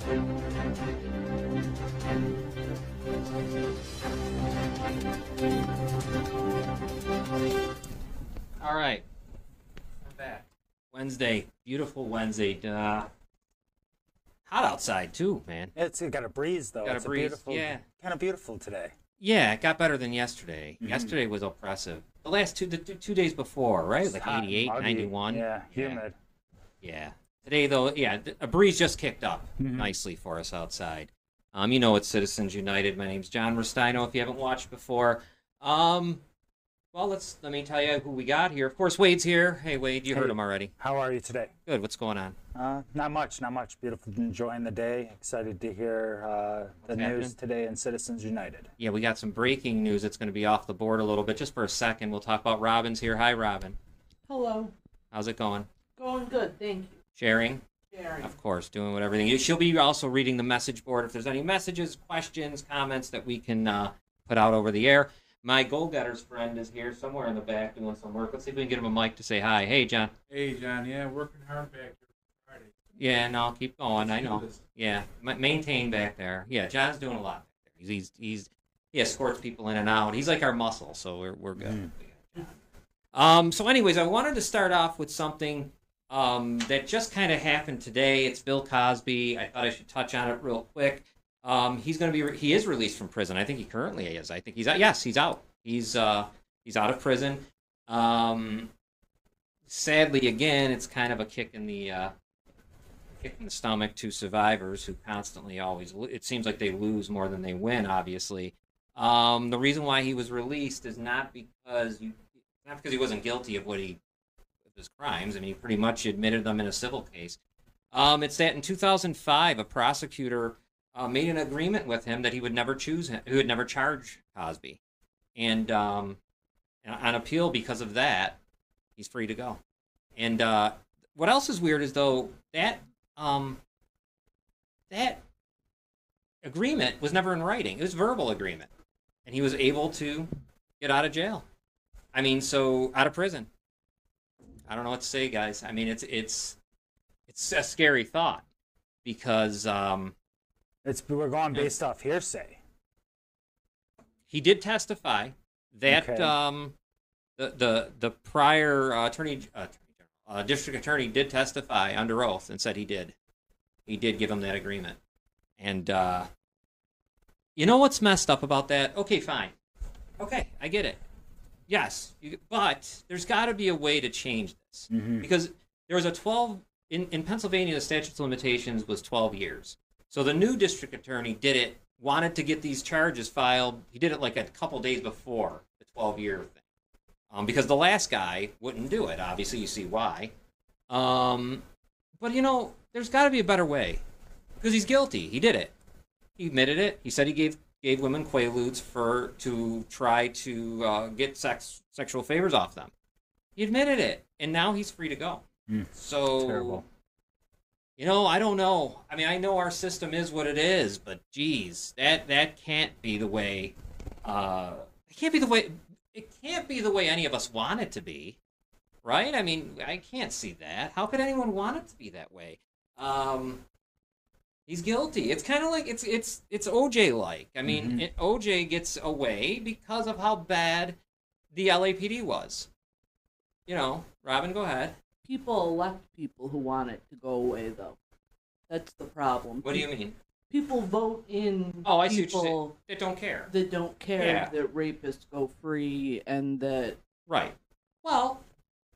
All right, I'm back. Wednesday, beautiful Wednesday. Hot outside too, man. It's got a breeze though. Got a it's breeze, beautiful, yeah. Kind of beautiful today. Yeah, it got better than yesterday. Yesterday was oppressive. The last the two days before, right? It's Like hot, 88, muggy. 91. Yeah, humid. Yeah. Today though, yeah, a breeze just kicked up nicely for us outside. You know, it's Citizens United. My name's John Restaino. If you haven't watched before, well, let me tell you who we got here. Of course, Wade's here. Hey, Wade, you heard him already. How are you today? Good. What's going on? Not much. Beautiful. Enjoying the day. Excited to hear the news today in Citizens United. Yeah, we got some breaking news. It's going to be off the board a little bit. Just for a second, we'll talk about Robin's here. Hi, Robin. Hello. How's it going? Going good, thank you. Sharing? Sharing. Of course, doing what everything. She'll be also reading the message board if there's any messages, questions, comments that we can put out over the air. My goal-getters friend is here somewhere in the back doing some work. Let's see if we can get him a mic to say hi. Hey, John. Hey, John. Yeah, working hard back here Friday. Yeah, no, keep going. I know. Yeah, maintain back there. Yeah, John's doing a lot back there. He escorts people in and out. He's like our muscle, so we're good. So anyways, I wanted to start off with something that just kind of happened today. It's Bill Cosby. I thought I should touch on it real quick. He is released from prison. I think he currently is. I think he's out. Yes, he's out. He's out of prison. Sadly, again, it's kind of a kick in the stomach to survivors who constantly it seems like they lose more than they win, obviously. The reason why he was released is not because he wasn't guilty of his crimes. I mean, he pretty much admitted them in a civil case. It's that in 2005, a prosecutor made an agreement with him that he would never charge Cosby. And on appeal, because of that, he's free to go. And what else is weird is, though, that agreement was never in writing. It was a verbal agreement. And he was able to get out of jail. I mean, out of prison. I don't know what to say, guys. I mean, it's a scary thought because we're going based off hearsay. He did testify that the prior district attorney did testify under oath and said he did give him that agreement. And you know what's messed up about that? Okay, fine. Okay, I get it. Yes, but there's got to be a way to change this because there was a 12 in Pennsylvania. The statute of limitations was 12 years. So the new district attorney wanted to get these charges filed. He did it like a couple days before the 12-year thing, because the last guy wouldn't do it. Obviously, you see why. But there's got to be a better way because he's guilty. He did it. He admitted it. He said he gave women quaaludes to try to get sexual favors off them. He admitted it, and now he's free to go. So terrible. I don't know. I mean, I know our system is what it is, but geez, that can't be the way. It can't be the way. It can't be the way any of us want it to be, right? I mean, I can't see that. How could anyone want it to be that way? He's guilty. It's kind of like it's OJ like. I mean, OJ gets away because of how bad the LAPD was. Robin, go ahead. People elect people who want it to go away, though. That's the problem. What do you mean? People vote in I see what you're saying. people That don't care. that don't care that rapists go free and that Right. Well,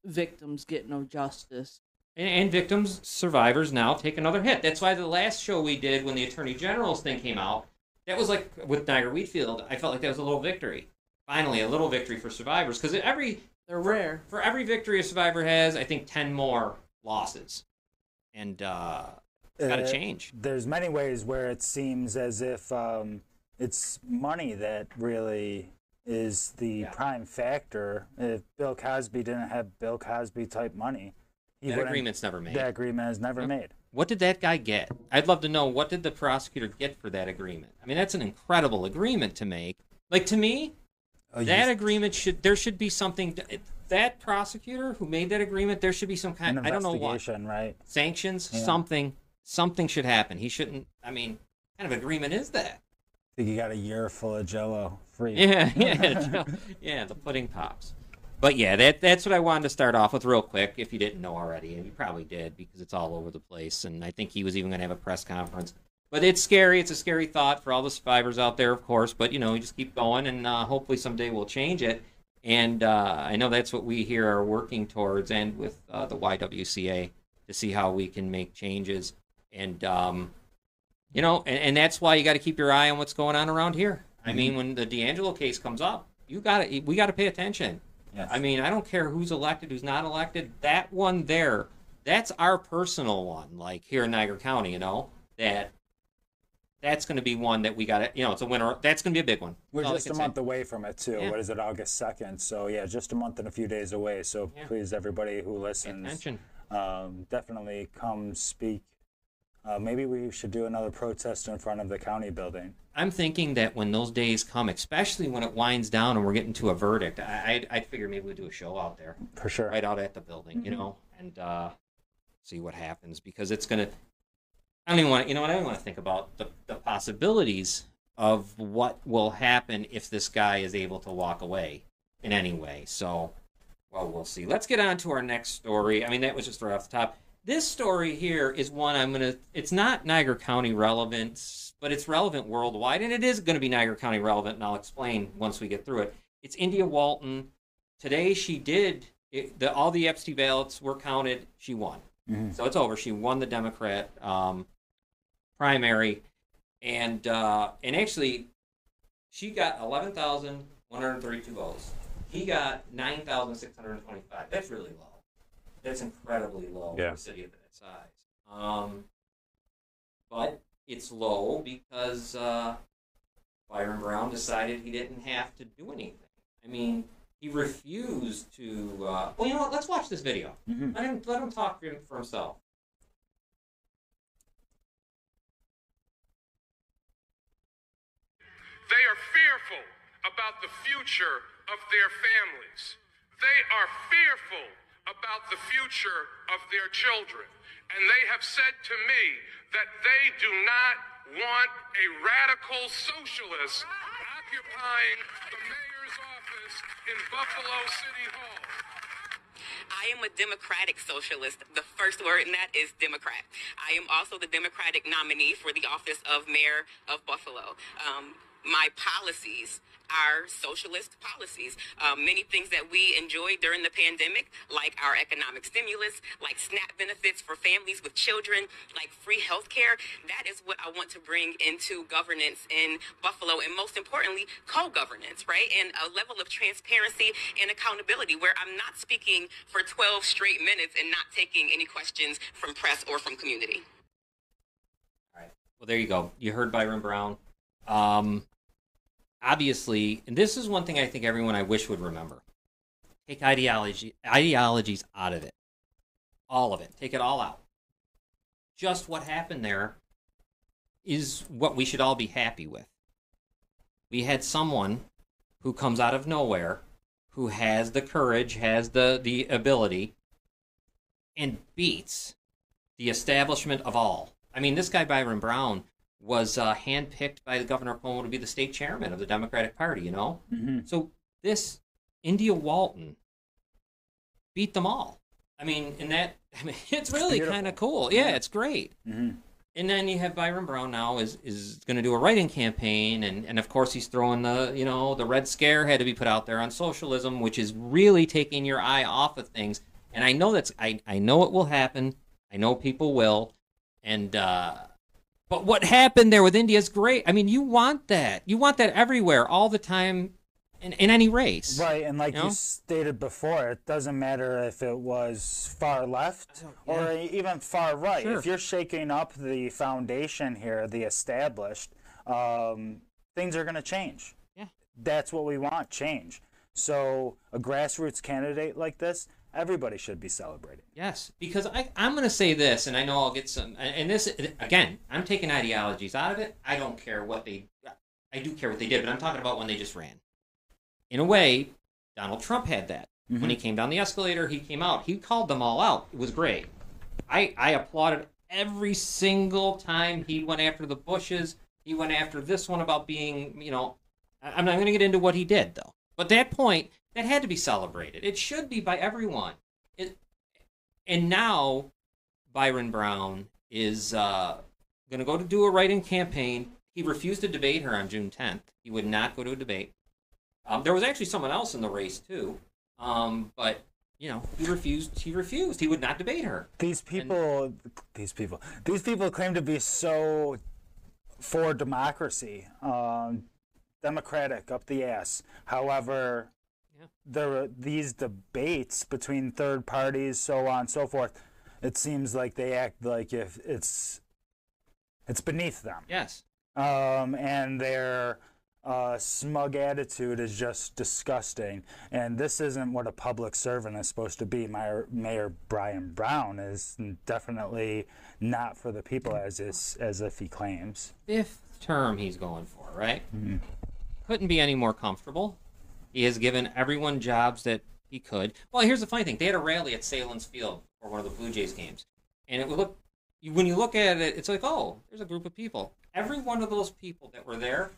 victims get no justice. and victims, survivors now take another hit. That's why the last show we did when the Attorney General's thing came out, that was like with Niagara Wheatfield, I felt like that was a little victory. Finally, a little victory for survivors. Because they're rare. For every victory a survivor has, I think 10 more losses. And it's got to change. There's many ways where it seems as if it's money that really is the prime factor. If Bill Cosby didn't have Bill Cosby type money, that agreement's never made. That agreement is never made. What did that guy get? I'd love to know, what did the prosecutor get for that agreement? I mean, that's an incredible agreement to make. Like, to me, that agreement there should be something. That prosecutor who made that agreement, there should be some kind. I don't know what. Right? Sanctions, something. something should happen. He shouldn't. I mean, what kind of agreement is that? I think you got a year full of Jello free. Yeah, the pudding pops. But yeah, that's what I wanted to start off with real quick, if you didn't know already, and you probably did because it's all over the place, and I think he was even going to have a press conference. But it's scary. It's a scary thought for all the survivors out there, of course, but, you just keep going, and hopefully someday we'll change it. And I know that's what we here are working towards, and with the YWCA, to see how we can make changes. And, and that's why you got to keep your eye on what's going on around here. I mean, when the D'Angelo case comes up, we got to pay attention. Yes. I mean, I don't care who's elected, who's not elected. That one there, that's our personal one, like here in Niagara County, that's going to be one that we got to, it's a winner. That's going to be a big one. We're just a month away from it, too. Yeah. What is it, August 2nd? So, yeah, just a month and a few days away. So, please, everybody who listens, definitely come speak. Maybe we should do another protest in front of the county building. I'm thinking that when those days come, especially when it winds down and we're getting to a verdict, I'd figure maybe we'd do a show out there. For sure. Right out at the building, and see what happens, because it's going to, I don't even want to think about the possibilities of what will happen if this guy is able to walk away in any way. So, well, we'll see. Let's get on to our next story. I mean, that was just right off the top. This story here is one it's not Niagara County relevant, but it's relevant worldwide, and it is going to be Niagara County relevant, and I'll explain once we get through it. It's India Walton. Today all the absentee ballots were counted. She won. Mm-hmm. So it's over. She won the Democrat primary, and actually, she got 11,132 votes. He got 9,625. That's really low. That's incredibly low for a city of that size. But it's low because Byron Brown decided he didn't have to do anything. I mean, he refused to... well, you know what? Let's watch this video. Mm-hmm. Let him talk for himself. They are fearful about the future of their families. They are fearful about the future of their children. And they have said to me that they do not want a radical socialist occupying the mayor's office in Buffalo City Hall. I am a Democratic socialist. The first word in that is Democrat. I am also the Democratic nominee for the office of mayor of Buffalo. My policies are socialist policies. Many things that we enjoyed during the pandemic, like our economic stimulus, like SNAP benefits for families with children, like free health care, that is what I want to bring into governance in Buffalo, and most importantly, co-governance, right? And a level of transparency and accountability where I'm not speaking for 12 straight minutes and not taking any questions from press or from community. All right. Well, there you go. You heard Byron Brown. Obviously, and this is one thing I think everyone I wish would remember. Take ideologies out of it. All of it. Take it all out. Just what happened there is what we should all be happy with. We had someone who comes out of nowhere, who has the courage, has the ability, and beats the establishment of all. I mean, this guy, Byron Brown, was handpicked by the Governor Cuomo to be the state chairman of the Democratic Party, Mm-hmm. So this India Walton beat them all. I mean, it's really kind of cool. Yeah, it's great. Mm-hmm. And then you have Byron Brown now is going to do a write-in campaign, and of course he's throwing the Red Scare had to be put out there on socialism, which is really taking your eye off of things. And I know I know it will happen. I know people will, and. But what happened there with India is great. I mean, you want that. You want that everywhere, all the time, in any race. Right, and like you stated before, it doesn't matter if it was far left or even far right. Sure. If you're shaking up the foundation here, the established, things are going to change. Yeah. That's what we want, change. So a grassroots candidate like this, everybody should be celebrating. Yes, because I'm going to say this, and I know I'll get some, and this, again, I'm taking ideologies out of it. I don't care what I do care what they did, but I'm talking about when they just ran. In a way, Donald Trump had that. Mm-hmm. When he came down the escalator, he came out. He called them all out. It was great. I applauded every single time he went after the Bushes, he went after this one about being, I'm not going to get into what he did, though. But that point, that had to be celebrated. It should be by everyone. And now, Byron Brown is going to go to do a write-in campaign. He refused to debate her on June 10th. He would not go to a debate. There was actually someone else in the race, too. But, he refused. He would not debate her. These people claim to be so for democracy, democratic up the ass. However, these debates between third parties, so on and so forth, it seems like they act like if it's beneath them. Yes. And their smug attitude is just disgusting. And this isn't what a public servant is supposed to be. Mayor Brian Brown is definitely not for the people, as if he claims. 5th term he's going for, right? Mm-hmm. Couldn't be any more comfortable. He has given everyone jobs that he could. Well, here's the funny thing. They had a rally at Salen's Field for one of the Blue Jays games. And when you look at it, it's like, oh, there's a group of people. Every one of those people that were there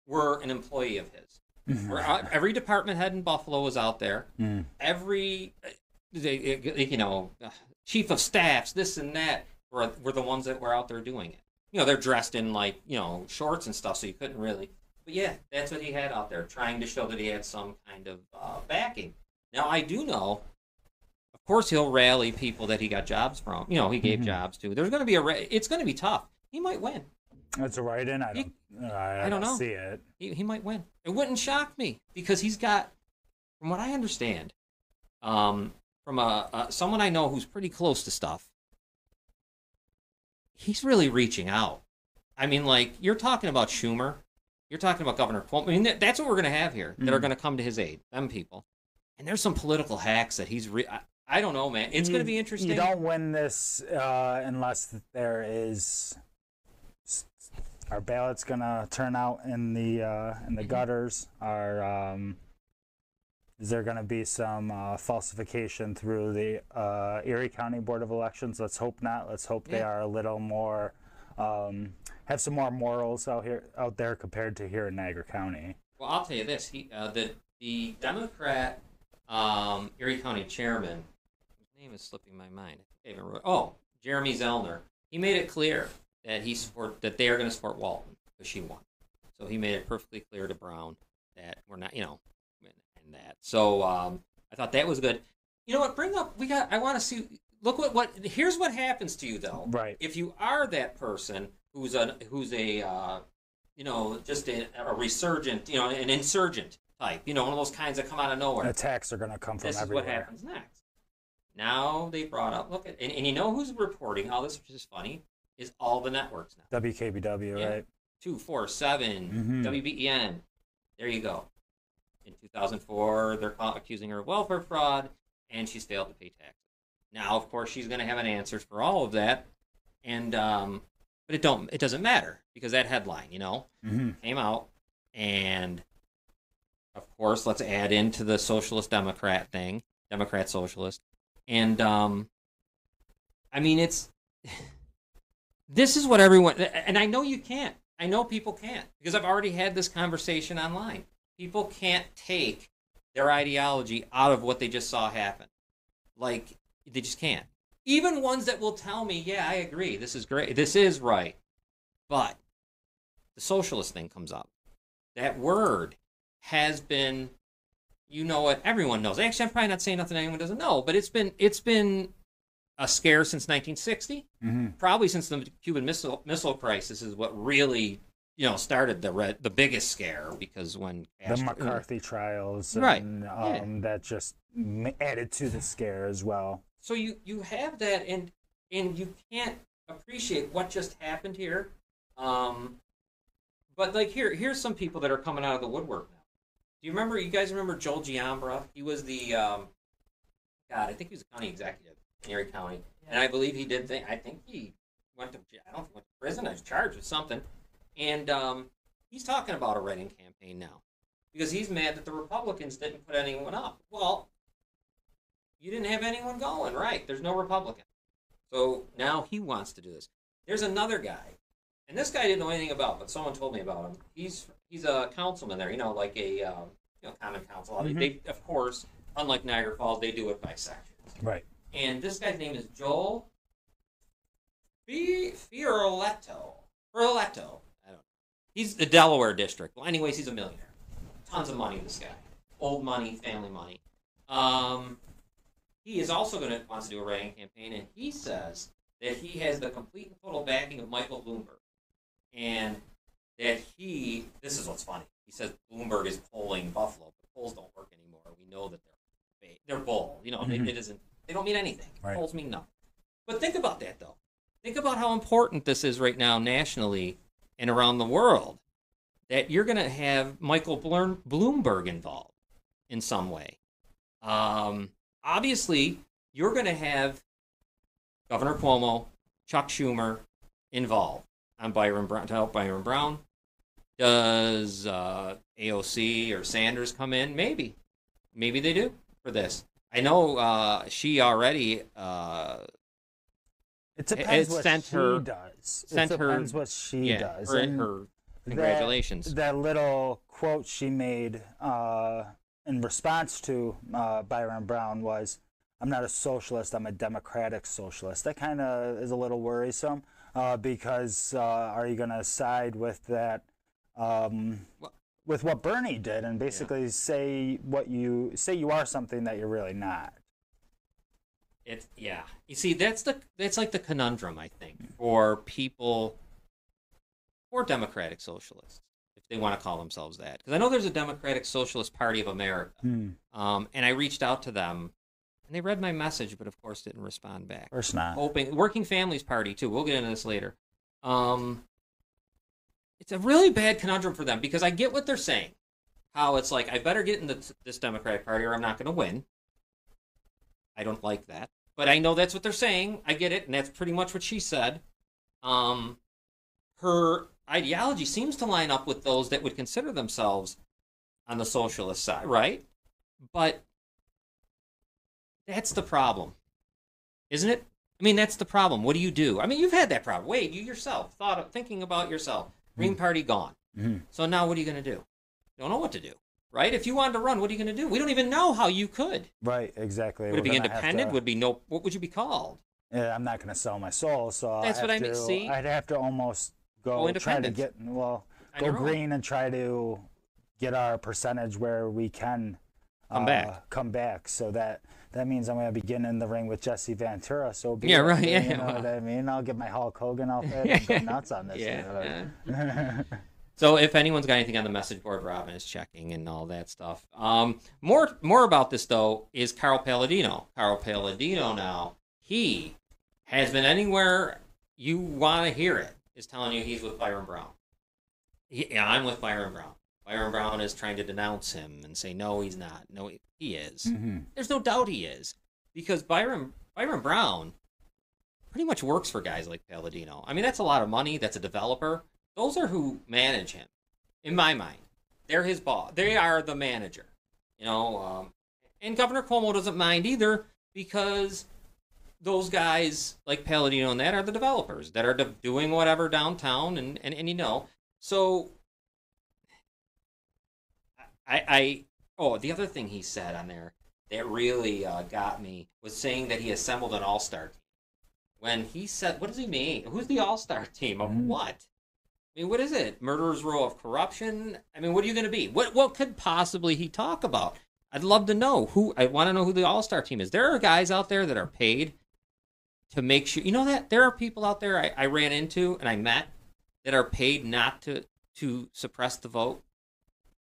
were an employee of his. Every department head in Buffalo was out there. Every, chief of staffs, this and that, were the ones that were out there doing it. They're dressed in, shorts and stuff, so you couldn't really. But yeah, that's what he had out there, trying to show that he had some kind of backing. Now, I do know, of course, he'll rally people that he got jobs from. He gave jobs to. There's going to be it's going to be tough. He might win. That's a write-in. I don't see it. He might win. It wouldn't shock me because he's got, from what I understand, from someone I know who's pretty close to stuff, he's really reaching out. I mean, you're talking about Schumer. You're talking about Governor Cuomo. I mean, that's what we're going to have here that are going to come to his aid, them people. And there's some political hacks that he's... I don't know, man. It's going to be interesting. You don't win this unless there is... Our ballot's going to turn out in the gutters. Is there going to be some falsification through the Erie County Board of Elections? Let's hope not. Let's hope they are a little more... have some more morals out there compared to here in Niagara County. Well, I'll tell you this: the Democrat Erie County chairman, his name is slipping my mind. Jeremy Zellner. He made it clear that that they are going to support Walton because she won. So he made it perfectly clear to Brown that we're not, and that. So I thought that was good. You know what? I want to see. Look here's what happens to you though. Right. If you are that person who's a just a resurgent, an insurgent type, one of those kinds that come out of nowhere. Attacks are going to come from everywhere. This is what happens next. Now they brought up, and you know who's reporting all this, which is funny, is all the networks now. WKBW, right? 247, WBEN. There you go. In 2004, they're accusing her of welfare fraud, and she's failed to pay taxes. Now, of course, she's going to have an answer for all of that, and but it doesn't matter because that headline, came out, and of course, let's add into the socialist Democrat thing, Democrat socialist, and I mean this is what everyone, and I know you can't. I know people can't because I've already had this conversation online. People can't take their ideology out of what they just saw happen. They just can't. Even ones that will tell me, yeah, I agree, this is great, this is right. But the socialist thing comes up. That word has been, what everyone knows. Actually, I'm probably not saying nothing anyone doesn't know, but it's been a scare since 1960. Probably since the Cuban Missile Crisis is what really, started the biggest scare because when the McCarthy trials, right, that just added to the scare as well. So you have that, and you can't appreciate what just happened here. But here's some people that are coming out of the woodwork now. Do you guys remember Joel Giambra? He was the I think he was the county executive in Erie County, and I believe he did I think he went to prison. He was charged with something, and he's talking about a write-in campaign now because he's mad that the Republicans didn't put anyone up. Well, you didn't have anyone going, right? There's no Republican. So now he wants to do this. There's another guy, and this guy I didn't know anything about, but someone told me about him. He's a councilman there, like a common council. Mm-hmm. They, of course, unlike Niagara Falls, they do it by sections. Right. And this guy's name is Joel Fioretto. I don't know. He's the Delaware district. Well, anyways, he's a millionaire. Tons of money, this guy. Old money, family money. He is also wants to do a writing campaign, and he says that he has the complete and total backing of Michael Bloomberg. And that this is what's funny. He says Bloomberg is polling Buffalo, but polls don't work anymore. We know that they're bull. Mm-hmm. They don't mean anything. Right. Polls mean nothing. But think about that, though. Think about how important this is right now nationally and around the world, that you're going to have Michael Bloomberg involved in some way. Obviously, you're going to have Governor Cuomo, Chuck Schumer involved on to help Byron Brown. Does AOC or Sanders come in? Maybe. Maybe they do for this. I know she already... it depends what she does. It depends what she does. Her congratulations. That little quote she made in response to Byron Brown was, "I'm not a socialist, I'm a democratic socialist." That kind of is a little worrisome because are you going to side with that, with what Bernie did and basically say you are something that you're really not? You see, that's like the conundrum, I think, for people, or Democratic Socialists, if they want to call themselves that. Because I know there's a Democratic Socialist Party of America, and I reached out to them, and they read my message, but of course didn't respond back. Of course not. Working Families Party too. We'll get into this later. It's a really bad conundrum for them because I get what they're saying. How it's like, I better get in this Democratic Party or I'm not going to win. I don't like that. But I know that's what they're saying. I get it, and that's pretty much what she said. Her ideology seems to line up with those that would consider themselves on the socialist side, right? But that's the problem, isn't it? I mean, that's the problem. What do you do? I mean, you've had that problem. Wade, you yourself thinking about yourself. Green Party gone. Mm-hmm. So now what are you going to do? You don't know what to do. Right? If you wanted to run, what are you going to do? We don't even know how you could. Right, exactly. Would it be independent? What would you be called? Yeah, I'm not going to sell my soul, so that's what I mean. See, I'd have to almost go try to get go green and try to get our percentage where we can come back. So that means I'm going to be getting in the ring with Jesse Ventura. So right. Yeah, you know what I mean? I'll get my Hulk Hogan outfit and go nuts on this. Yeah. So if anyone's got anything on the message board, Robin is checking and all that stuff. More about this, though, is Carl Palladino. Carl Palladino now, he has been anywhere you want to hear it, is telling you he's with Byron Brown. I'm with Byron Brown. Byron Brown is trying to denounce him and say, no, he's not. No, he is. Mm-hmm. There's no doubt he is. Because Byron Brown pretty much works for guys like Palladino. I mean, that's a lot of money. That's a developer. Those are who manage him, in my mind. They're his boss. They are the manager, and Governor Cuomo doesn't mind either because those guys like Palladino and that are the developers that are doing whatever downtown, and So, the other thing he said on there that really got me was saying that he assembled an all-star team. When he said, what does he mean? Who's the all-star team of what? I mean, what is it? Murderer's row of corruption? I mean, what are you going to be? What could possibly he talk about? I'd love to know I want to know who the all-star team is. There are guys out there that are paid to make sure. You know that? There are people out there I ran into and I met that are paid not to suppress the vote.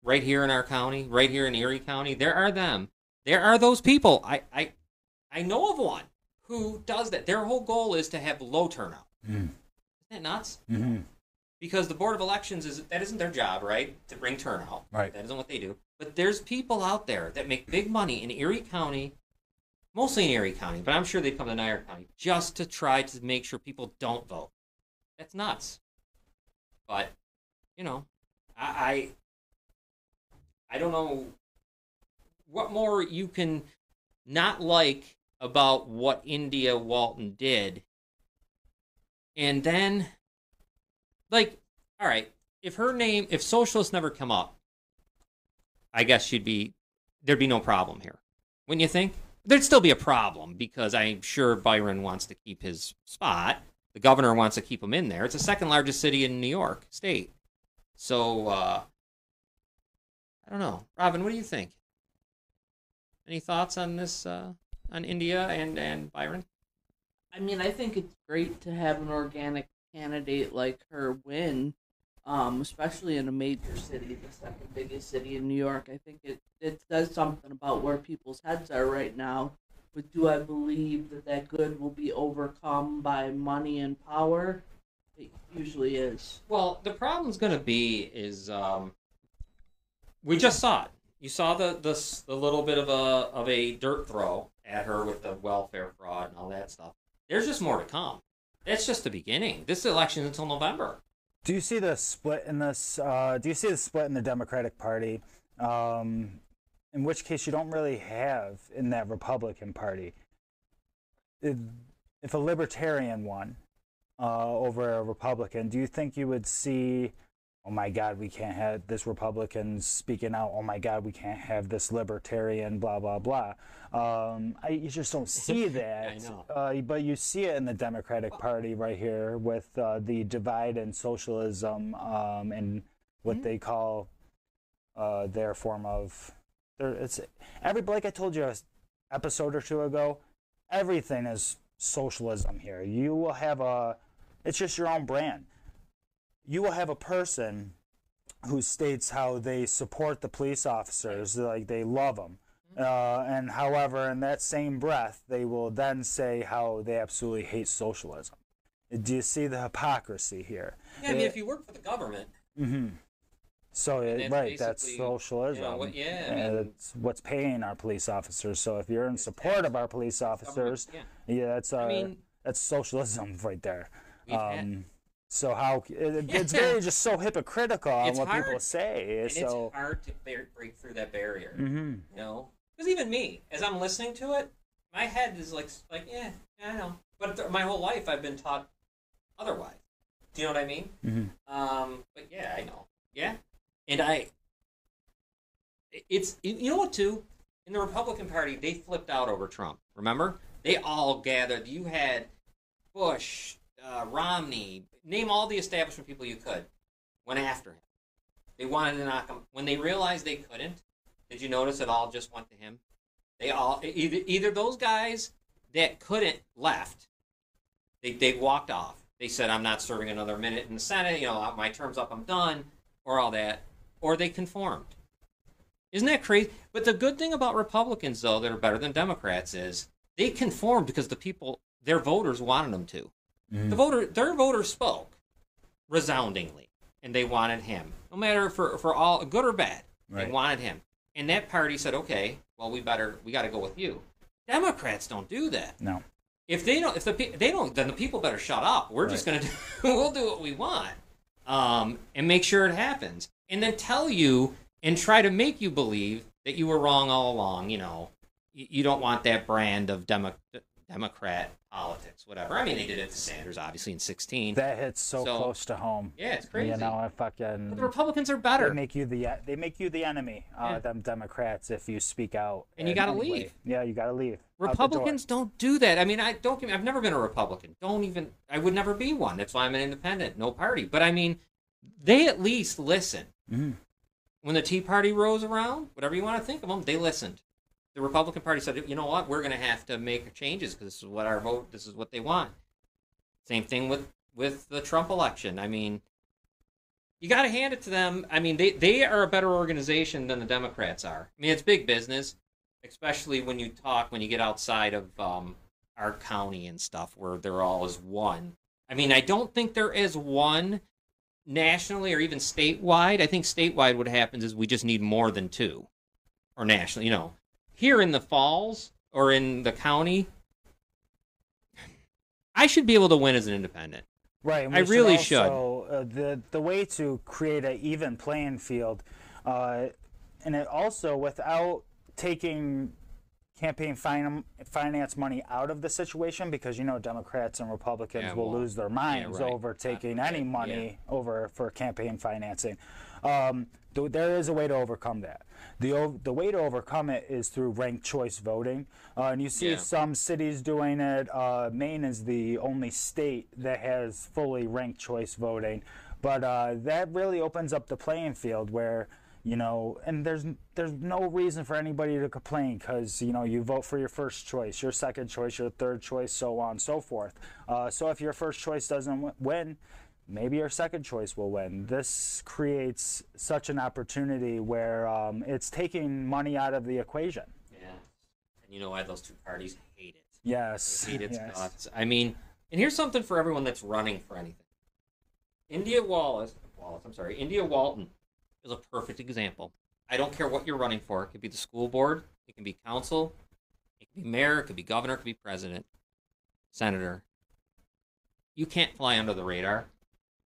Right here in our county, right here in Erie County. There are them. There are those people. I know of one who does that. Their whole goal is to have low turnout. Isn't that nuts? Mm-hmm. Because the Board of Elections isn't their job, right? To bring turnout. Right. That isn't what they do. But there's people out there that make big money in Erie County, mostly in Erie County, but I'm sure they'd come to Niagara County just to try to make sure people don't vote. That's nuts. But, I don't know what more you can not like about what India Walton did And then, like, all right, if socialist never come up, I guess there'd be no problem here. Wouldn't you think? There'd still be a problem because I'm sure Byron wants to keep his spot. The governor wants to keep him in there. It's the second largest city in New York State. So, I don't know. Robin, what do you think? Any thoughts on this, on India and Byron? I mean, I think it's great to have an organic candidate like her win, especially in a major city, the second biggest city in New York. I think it says something about where people's heads are right now. But do I believe that good will be overcome by money and power? It usually is. Well, the problem's going to be is we just saw it. You saw the little bit of a dirt throw at her with the welfare fraud and all that stuff. There's just more to come. That's just the beginning. This election is until November. Do you see the split in this? Do you see the split in the Democratic Party? In which case, you don't really have in that Republican Party. If a libertarian won over a Republican, do you think you would see, oh my God, we can't have this Republican speaking out, oh my God, we can't have this libertarian, blah, blah, blah. You just don't see that. I know. But you see it in the Democratic Party right here with the divide and socialism and what they call their form of... like I told you an episode or two ago, everything is socialism here. You will have it's just your own brand. You will have a person who states how they support the police officers, like they love them. And however, in that same breath, they will then say how they absolutely hate socialism. Do you see the hypocrisy here? Yeah, I mean, if you work for the government... Mm-hmm. So, that's socialism. It's what's paying our police officers. So if you're in support of our police officers, that's socialism right there. So how it's very just so hypocritical on what people say. And it's hard to break through that barrier. Mm-hmm. You know, because even me, as I'm listening to it, my head is like yeah, I know. But my whole life I've been taught otherwise. Do you know what I mean? Mm-hmm. But yeah, I know. Yeah. And you know what too? In the Republican Party, they flipped out over Trump. Remember? They all gathered. You had Bush, Romney, name all the establishment people you could, went after him. They wanted to knock him. When they realized they couldn't, did you notice it all just went to him? They all, either those guys that couldn't left, they walked off. They said, I'm not serving another minute in the Senate, my term's up, I'm done, or all that. Or they conformed. Isn't that crazy? But the good thing about Republicans, though, that are better than Democrats is they conformed because the people, their voters wanted them to. Mm. Their voters spoke resoundingly, and they wanted him. No matter for all good or bad, They wanted him. And that party said, okay, well, we got to go with you. Democrats don't do that. No. If they don't, then the people better shut up. We're just going to we'll do what we want. And make sure it happens. And then tell you and try to make you believe that you were wrong all along. You don't want that brand of Democrat politics, whatever. I mean, they did it to Sanders, obviously, in 2016. That hits so close to home. Yeah, it's crazy. But the Republicans are better. They make you the enemy, them Democrats, if you speak out. And you got to leave. Yeah, you got to leave. Republicans don't do that. I mean, I've never been a Republican. I would never be one. That's why I'm an independent, no party. But I mean, they at least listen. Mm-hmm. When the Tea Party rose around, whatever you want to think of them, they listened. The Republican Party said, you know what, we're going to have to make changes because this is what our vote, this is what they want. Same thing with the Trump election. I mean, you got to hand it to them. I mean, they are a better organization than the Democrats are. I mean, it's big business, especially when you get outside of our county and stuff where they're all as one. I mean, I don't think they're as one nationally or even statewide. I think statewide what happens is we just need more than two, or nationally, Here in the Falls or in the county, I should be able to win as an independent. Right. I really should. The way to create an even playing field, and it also without taking campaign finance money out of the situation, because Democrats and Republicans will well, lose their minds right. over taking any money over for campaign financing. There is a way to overcome that. The way to overcome it is through ranked choice voting, and you see some cities doing it. Maine is the only state that has fully ranked choice voting, but that really opens up the playing field where, and there's no reason for anybody to complain, because you vote for your first choice, your second choice, your third choice, so on and so forth. So if your first choice doesn't win, maybe your second choice will win. This creates such an opportunity where it's taking money out of the equation. Yeah, and you know why those two parties hate it. Yes. They hate its yes. guts. I mean, and here's something for everyone that's running for anything. India Walton is a perfect example. I don't care what you're running for. It could be the school board, it can be council, it could be mayor, it could be governor, it could be president, senator. You can't fly under the radar.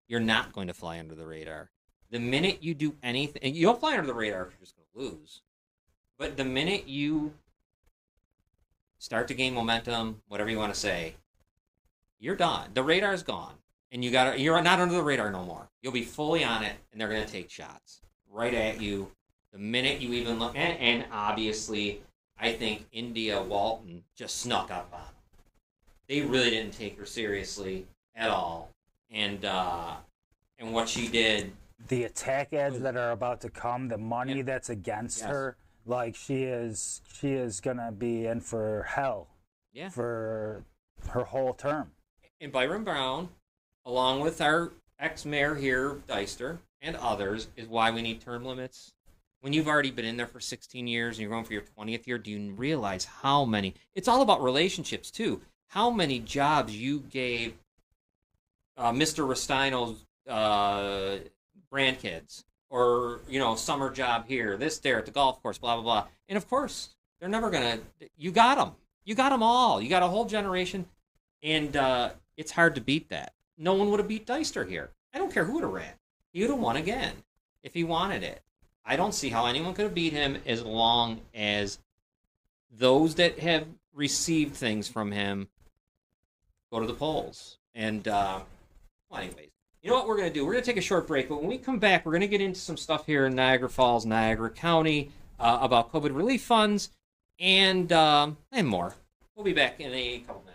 You're not going to fly under the radar. The minute you do anything, and you don't fly under the radar if you're just going to lose. But the minute you start to gain momentum, whatever you want to say, you're done. The radar's gone, and you're not under the radar no more. You'll be fully on it, and they're going to take shots right at you the minute you even look. And obviously, I think India Walton just snuck up on them. They really didn't take her seriously at all. And what she did, the attack ads that are about to come, the money that's against her, like she is gonna be in for hell for her whole term. And Byron Brown, along with our ex-mayor here, Deister, and others, is why we need term limits. When you've already been in there for 16 years and you're going for your 20th year, do you realize how many? It's all about relationships too. How many jobs you gave Mr. Restaino's grandkids, or summer job here, this there at the golf course, blah blah blah. And of course, they're never gonna. You got them all. You got a whole generation, and it's hard to beat that. No one would have beat Deister here. I don't care who would have ran. He would have won again if he wanted it. I don't see how anyone could have beat him as long as those that have received things from him go to the polls. And anyways, you know what we're going to do? We're going to take a short break, but when we come back, we're going to get into some stuff here in Niagara Falls, Niagara County, about COVID relief funds, and more. We'll be back in a couple minutes.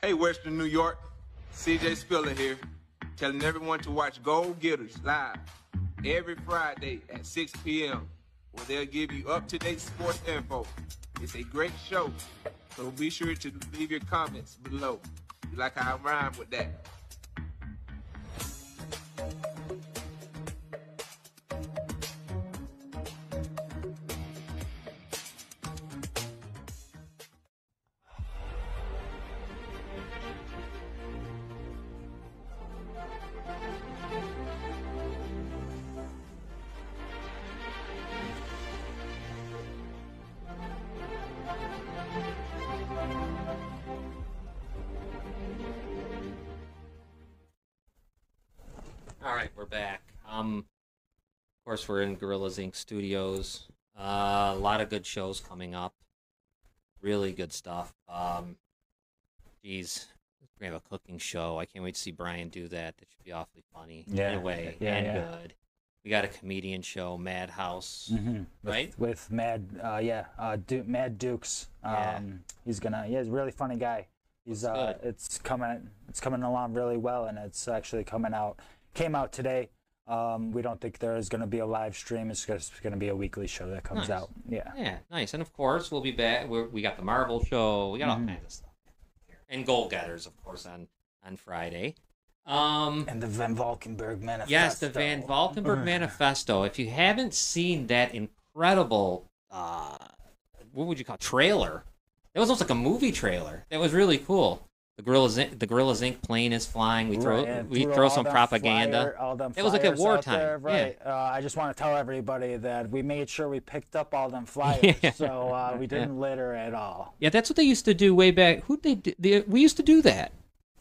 Hey, Western New York, CJ Spiller here, telling everyone to watch Goal Getters live every Friday at 6 p.m., where they'll give you up-to-date sports info. It's a great show, so be sure to leave your comments below. You like how I rhyme with that? All right, we're back. Of course, we're in Gorillas Inc. studios. A lot of good shows coming up. Really good stuff. Geez, we have a cooking show. I can't wait to see Brian do that. That should be awfully funny. Yeah. In a way, Yeah, and yeah. good. We got a comedian show, Madhouse, Mm-hmm. right? With Mad, Mad Dukes. He's a really funny guy. He's good. it's coming along really well, and it's actually came out today. We don't think there is going to be a live stream. It's just going to be a weekly show that comes Nice. out. Yeah. Yeah, nice. And of course, we'll be back. We got the Marvel show. We got all kinds of stuff. And Goal Getters, of course, on Friday. And the Van Valkenburg Manifesto. Yes, the Van Valkenburg Manifesto. If you haven't seen that incredible, what would you call it, trailer? It was almost like a movie trailer. That was really cool. The Gorillas Inc. plane is flying. We throw some propaganda. It was like at wartime. There, right. Yeah. I just want to tell everybody that we made sure we picked up all them flyers, so we didn't litter at all. Yeah, that's what they used to do way back. We used to do that.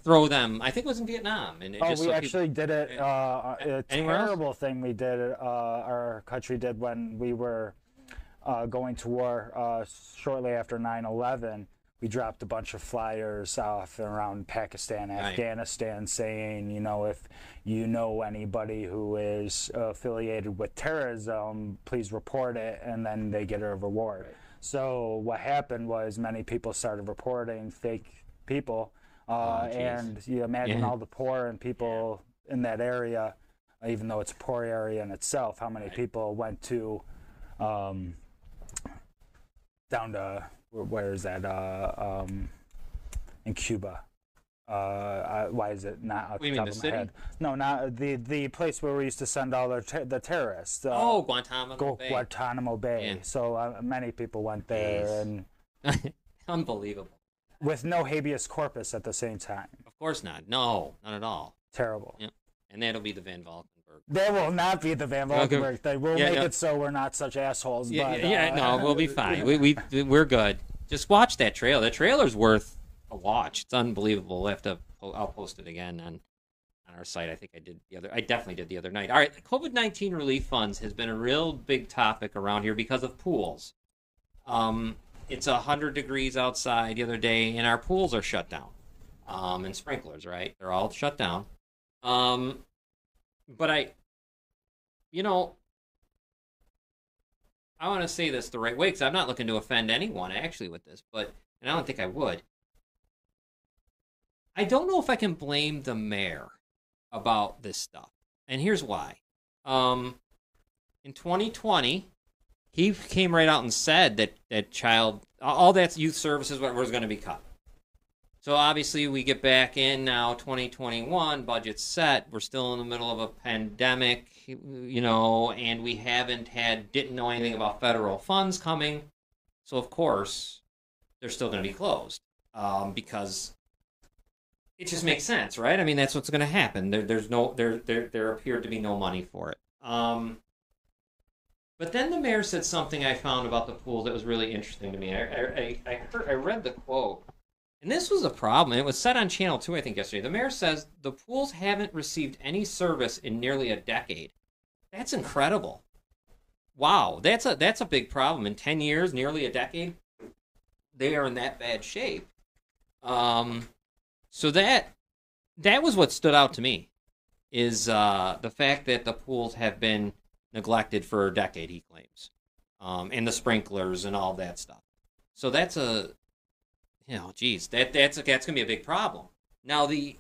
Throw them. I think it was in Vietnam. And We actually did it. A Anywhere else? terrible thing we did. Our country did when we were going to war shortly after 9/11. We dropped a bunch of flyers off around Pakistan, Afghanistan, saying, if you know anybody who is affiliated with terrorism, please report it, and then they get a reward. Right. So what happened was many people started reporting fake people, and you imagine all the poor and people in that area, even though it's a poor area in itself, how many people went to down to, where is that, in Cuba. Why is it not off the top of my head? No, not the place where we used to send all the terrorists. Guantanamo Bay. Guantanamo Bay. Yeah. So many people went there, and Unbelievable. with no habeas corpus at the same time. Of course not. No, not at all. Terrible. Yep. And that'll be the Van Valkenburg. They will not be the Van Valkenburg. They will make it so we're not such assholes. No, we'll be fine. We're good. Just watch that trailer. The trailer's worth a watch. It's unbelievable. I'll post it again on our site. I think I definitely did the other night. All right, COVID-19 relief funds has been a real big topic around here because of pools. It's 100 degrees outside the other day, and our pools are shut down. And sprinklers, right? They're all shut down. But I want to say this the right way, because I'm not looking to offend anyone actually with this, and I don't think I would. I don't know if I can blame the mayor about this stuff, and here's why. In 2020, he came right out and said that all that youth services was going to be cut. So obviously we get back in now, 2021, budget's set. We're still in the middle of a pandemic, and we didn't know anything about federal funds coming. So of course, they're still going to be closed because it just makes sense, right? I mean, that's what's going to happen. There appeared to be no money for it. But then the mayor said something I found about the pool that was really interesting to me. I read the quote. And this was a problem. It was said on Channel 2, I think, yesterday. The mayor says the pools haven't received any service in nearly a decade. That's incredible. Wow, that's a big problem. In 10 years, nearly a decade, they are in that bad shape. So that was what stood out to me, is the fact that the pools have been neglected for a decade, he claims, and the sprinklers and all that stuff. So that's geez, that's going to be a big problem. Now, the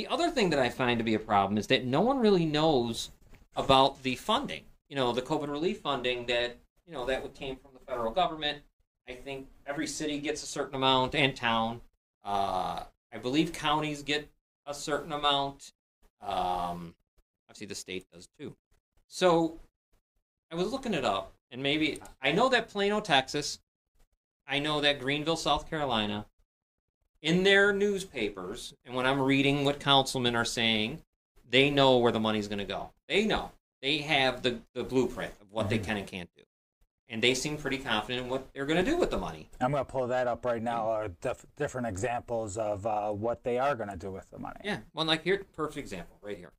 other thing that I find to be a problem is that no one really knows about the funding. The COVID relief funding that came from the federal government. I think every city gets a certain amount, and town. I believe counties get a certain amount. Obviously, the state does too. So I was looking it up, and maybe I know that Plano, Texas, I know that Greenville, South Carolina, in their newspapers, and when I'm reading what councilmen are saying, they know where the money's going to go. They know. They have the blueprint of what they can and can't do. And they seem pretty confident in what they're going to do with the money. I'm going to pull that up right now, different examples of what they are going to do with the money. Yeah, well, like here, perfect example, right here.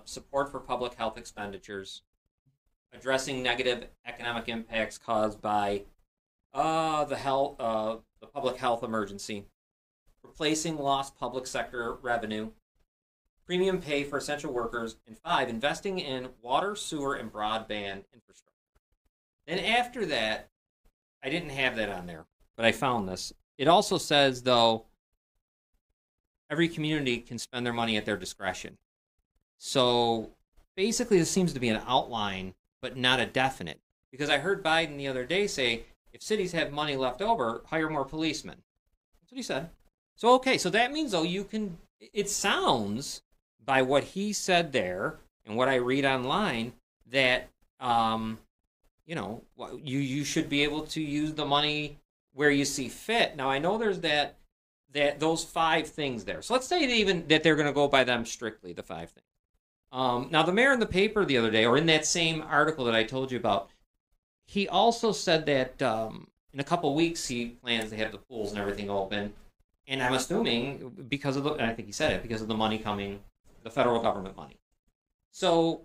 Support for public health expenditures, addressing negative economic impacts caused by the public health emergency, replacing lost public sector revenue, premium pay for essential workers, and 5, investing in water, sewer, and broadband infrastructure. Then after that, I didn't have that on there, but I found this. It also says, though, every community can spend their money at their discretion. So basically, this seems to be an outline, but not a definite. Because I heard Biden the other day say, if cities have money left over, hire more policemen. That's what he said. So, okay, so that means, though, it sounds, by what he said there and what I read online, that, you should be able to use the money where you see fit. Now, I know there's those 5 things there. So let's say that they're going to go by them strictly, the 5 things. Now, the mayor in the paper the other day, or in that same article that I told you about, he also said that in a couple weeks he plans to have the pools and everything open. And I'm assuming and I think he said it, because of the money coming, the federal government money. So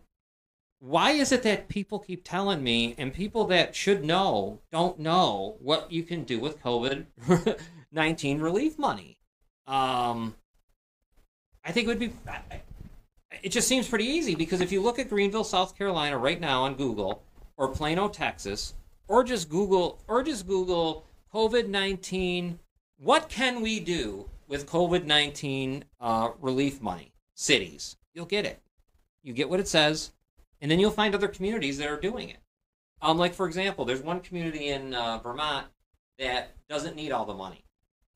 why is it that people keep telling me, and people that should know don't know what you can do with COVID-19 relief money? I think it would be... It just seems pretty easy, because if you look at Greenville, South Carolina right now on Google, or Plano, Texas, or just Google COVID-19, what can we do with COVID-19 relief money? Cities. You'll get it. You get what it says, and then you'll find other communities that are doing it. Like, for example, there's one community in Vermont that doesn't need all the money.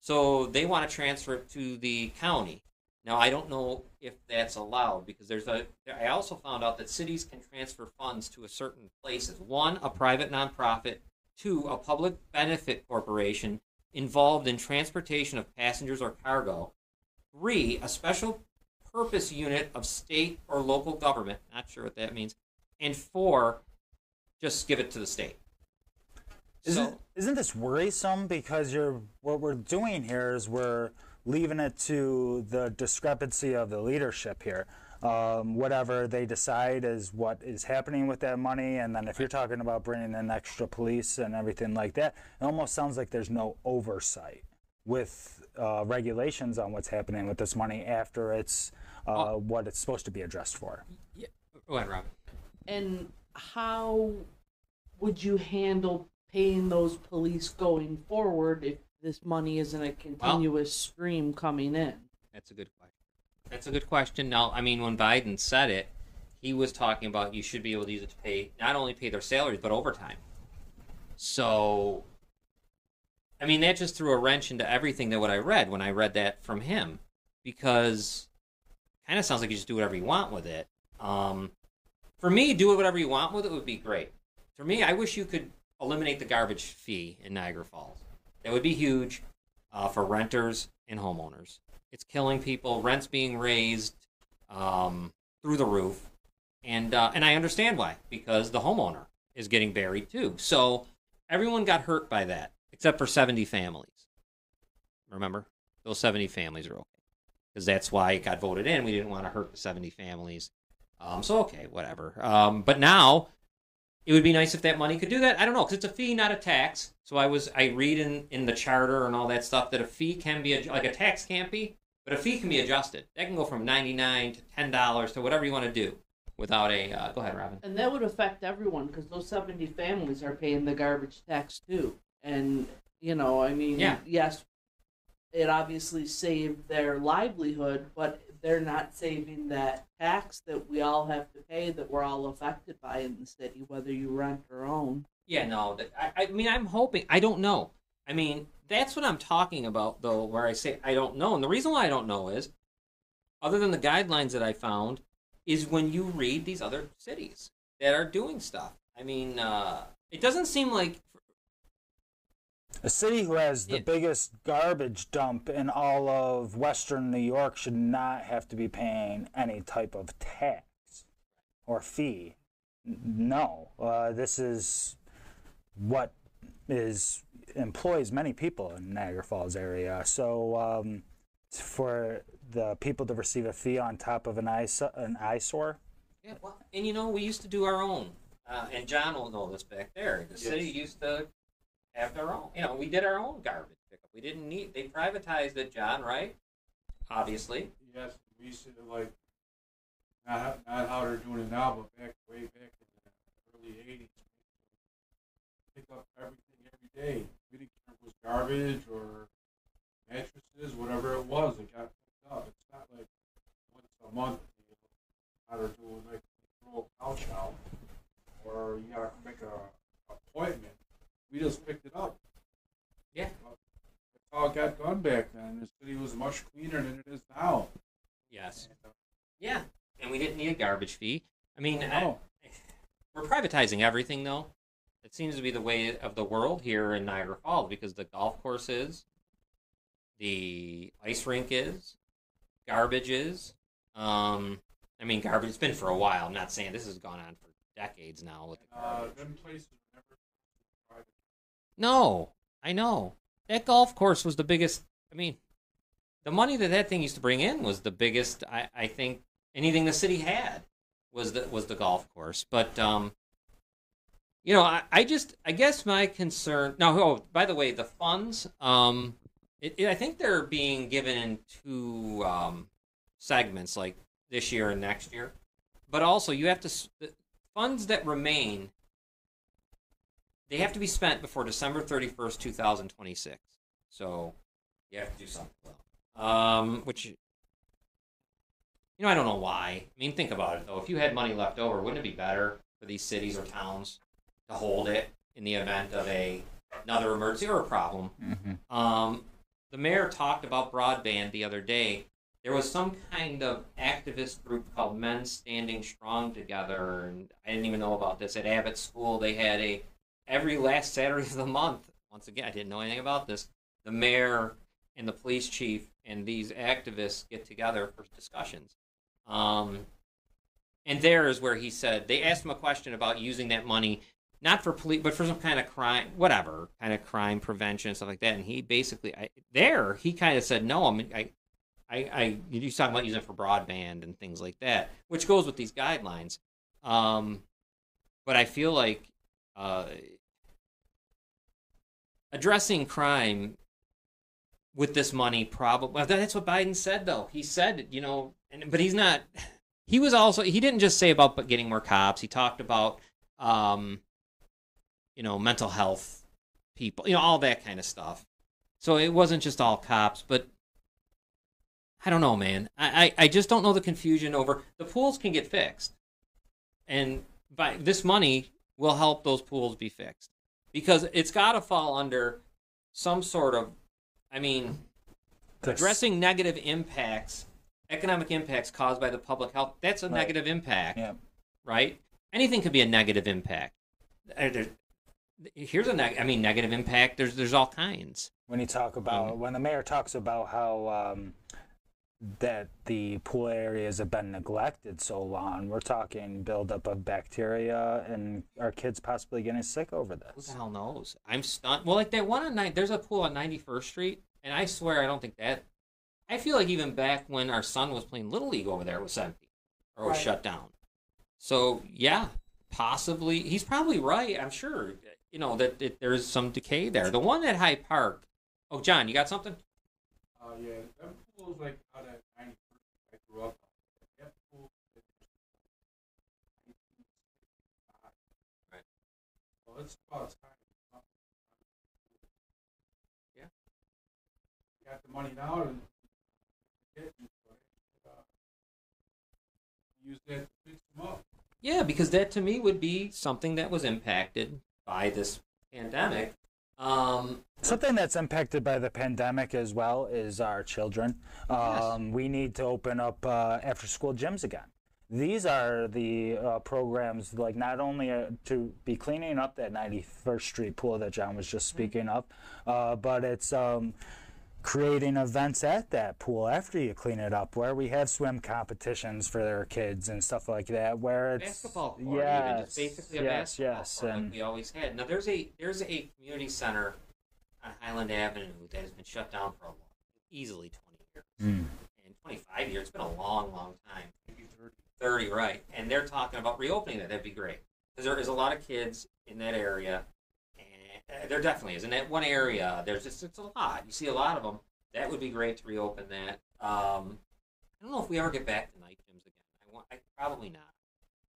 So they want to transfer it to the county. Now, I don't know if that's allowed, because I also found out that cities can transfer funds to a certain places. 1, a private nonprofit. 2, a public benefit corporation involved in transportation of passengers or cargo. 3, a special purpose unit of state or local government. Not sure what that means. And 4, just give it to the state. Isn't this worrisome? Because what we're doing here is we're leaving it to the discrepancy of the leadership here. Whatever they decide is what is happening with that money, and then if you're talking about bringing in extra police and everything like that, it almost sounds like there's no oversight with regulations on what's happening with this money after it's what it's supposed to be addressed for. Yeah. Go ahead, Rob. And how would you handle paying those police going forward if this money isn't a continuous stream coming in? That's a good question. Now, I mean, when Biden said it, he was talking about you should be able to use it to not only pay their salaries, but overtime. So, I mean, that just threw a wrench into everything that what I read when I read that from him, because it kind of sounds like you just do whatever you want with it. For me, do whatever you want with it would be great. For me, I wish you could eliminate the garbage fee in Niagara Falls. That would be huge for renters and homeowners. It's killing people. Rent's being raised through the roof. And I understand why, because the homeowner is getting buried too. So everyone got hurt by that, except for 70 families. Remember? Those 70 families are okay. Because that's why it got voted in. We didn't want to hurt the 70 families. So, okay, whatever. But now, it would be nice if that money could do that. I don't know, because it's a fee, not a tax. So I read in the charter and all that stuff that a fee can be, like a tax can't be, but a fee can be adjusted. That can go from $99 to $10 to whatever you want to do without a, go ahead, Robin. And that would affect everyone, because those 70 families are paying the garbage tax too. And You know, I mean, Yeah. yes, it obviously saved their livelihood, but they're not saving that tax that we all have to pay that we're all affected by in the city, whether you rent or own. Yeah, no. I mean, I'm hoping. I don't know. I mean, that's what I'm talking about, though, where I say I don't know. And the reason why I don't know is, other than the guidelines that I found, is when you read these other cities that are doing stuff. I mean, it doesn't seem like. A city who has the Yeah. biggest garbage dump in all of Western New York should not have to be paying any type of tax or fee. No, this is what employs many people in Niagara Falls area. So for the people to receive a fee on top of an eyesore. Yeah, well, and we used to do our own, and John will know this back there. The city used to have their own. We did our own garbage pickup. We didn't need. They privatized it, John, right? Obviously. Yes, we used to not how they're doing it now, but way back in the early '80s, pick up everything every day. We didn't care if it was garbage or mattresses, whatever it was. It got picked up. It's not like once a month. How they're doing throw a couch out, or you gotta make a appointment. We just picked it up. Yeah. That's how it got done back then. The city was much cleaner than it is now. Yes. Yeah, and we didn't need a garbage fee. I mean, No. we're privatizing everything, though. It seems to be the way of the world here in Niagara Falls, because the golf course is, the ice rink is, garbage is. I mean, garbage. It's been for a while. I'm not saying this has gone on for decades now with the garbage. Them places were never private. No, I know. That golf course was the biggest. I mean, the money that thing used to bring in was the biggest. I think anything the city had was the golf course. But I guess my concern. Now, by the way, the funds. I think they're being given in two segments, like this year and next year. But also, you have to the funds that remain. They have to be spent before December 31st, 2026. So you have to do something. Which, I don't know why. I mean, think about it, though. If you had money left over, wouldn't it be better for these cities or towns to hold it in the event of another emergency or a problem? Mm-hmm. The mayor talked about broadband the other day. There was some kind of activist group called Men Standing Strong Together, and I didn't even know about this. At Abbott School, they had every last Saturday of the month. Once again, I didn't know anything about this. The mayor and the police chief and these activists get together for discussions. And there is where he said, they asked him a question about using that money, not for police, but for some kind of crime, whatever, kind of crime prevention and stuff like that. And he basically, he kind of said, no, you're talking about using it for broadband and things like that, which goes with these guidelines. But I feel like addressing crime with this money probably, that's what Biden said, though. He said, but he's not, he didn't just say about getting more cops. He talked about, mental health people, all that kind of stuff. So it wasn't just all cops, but I don't know, man. I just don't know the confusion over the pools can get fixed. And by this money will help those pools be fixed. Because it's got to fall under some sort of, addressing negative impacts, economic impacts caused by the public health. That's a negative impact, right? Anything could be a negative impact. Here's negative impact. There's all kinds. When when the mayor talks about how that the pool areas have been neglected so long, we're talking buildup of bacteria and our kids possibly getting sick over this. Who the hell knows? I'm stunned. Well, like that one on there's a pool on 91st Street, and I swear I don't think that. I feel like even back when our son was playing Little League over there, it was empty or was shut down. So yeah, possibly he's probably right. I'm sure that there's some decay there. The one at High Park. Oh, John, you got something? Yeah, that pool was out at 91st. I grew up. That pool. Right. Well, it's about time. money now to get you, use that to fix them up. Yeah, because that to me would be something that was impacted by this pandemic. Something that's impacted by the pandemic as well is our children. Yes. We need to open up after-school gyms again. These are the programs, like not only to be cleaning up that 91st Street pool that John was just speaking of, but it's creating events at that pool after you clean it up, where we have swim competitions for their kids and stuff like that. Where it's basketball court, yes, even just basically a basketball court like we always had. Now there's a community center on Highland Avenue that has been shut down for easily 20 years. And 25 years. It's been a long, long time. Maybe 30, right? And they're talking about reopening that. That'd be great because there is a lot of kids in that area. There definitely is. In that one area, it's a lot. You see a lot of them. That would be great to reopen that. I don't know if we ever get back to night gyms again. Probably not.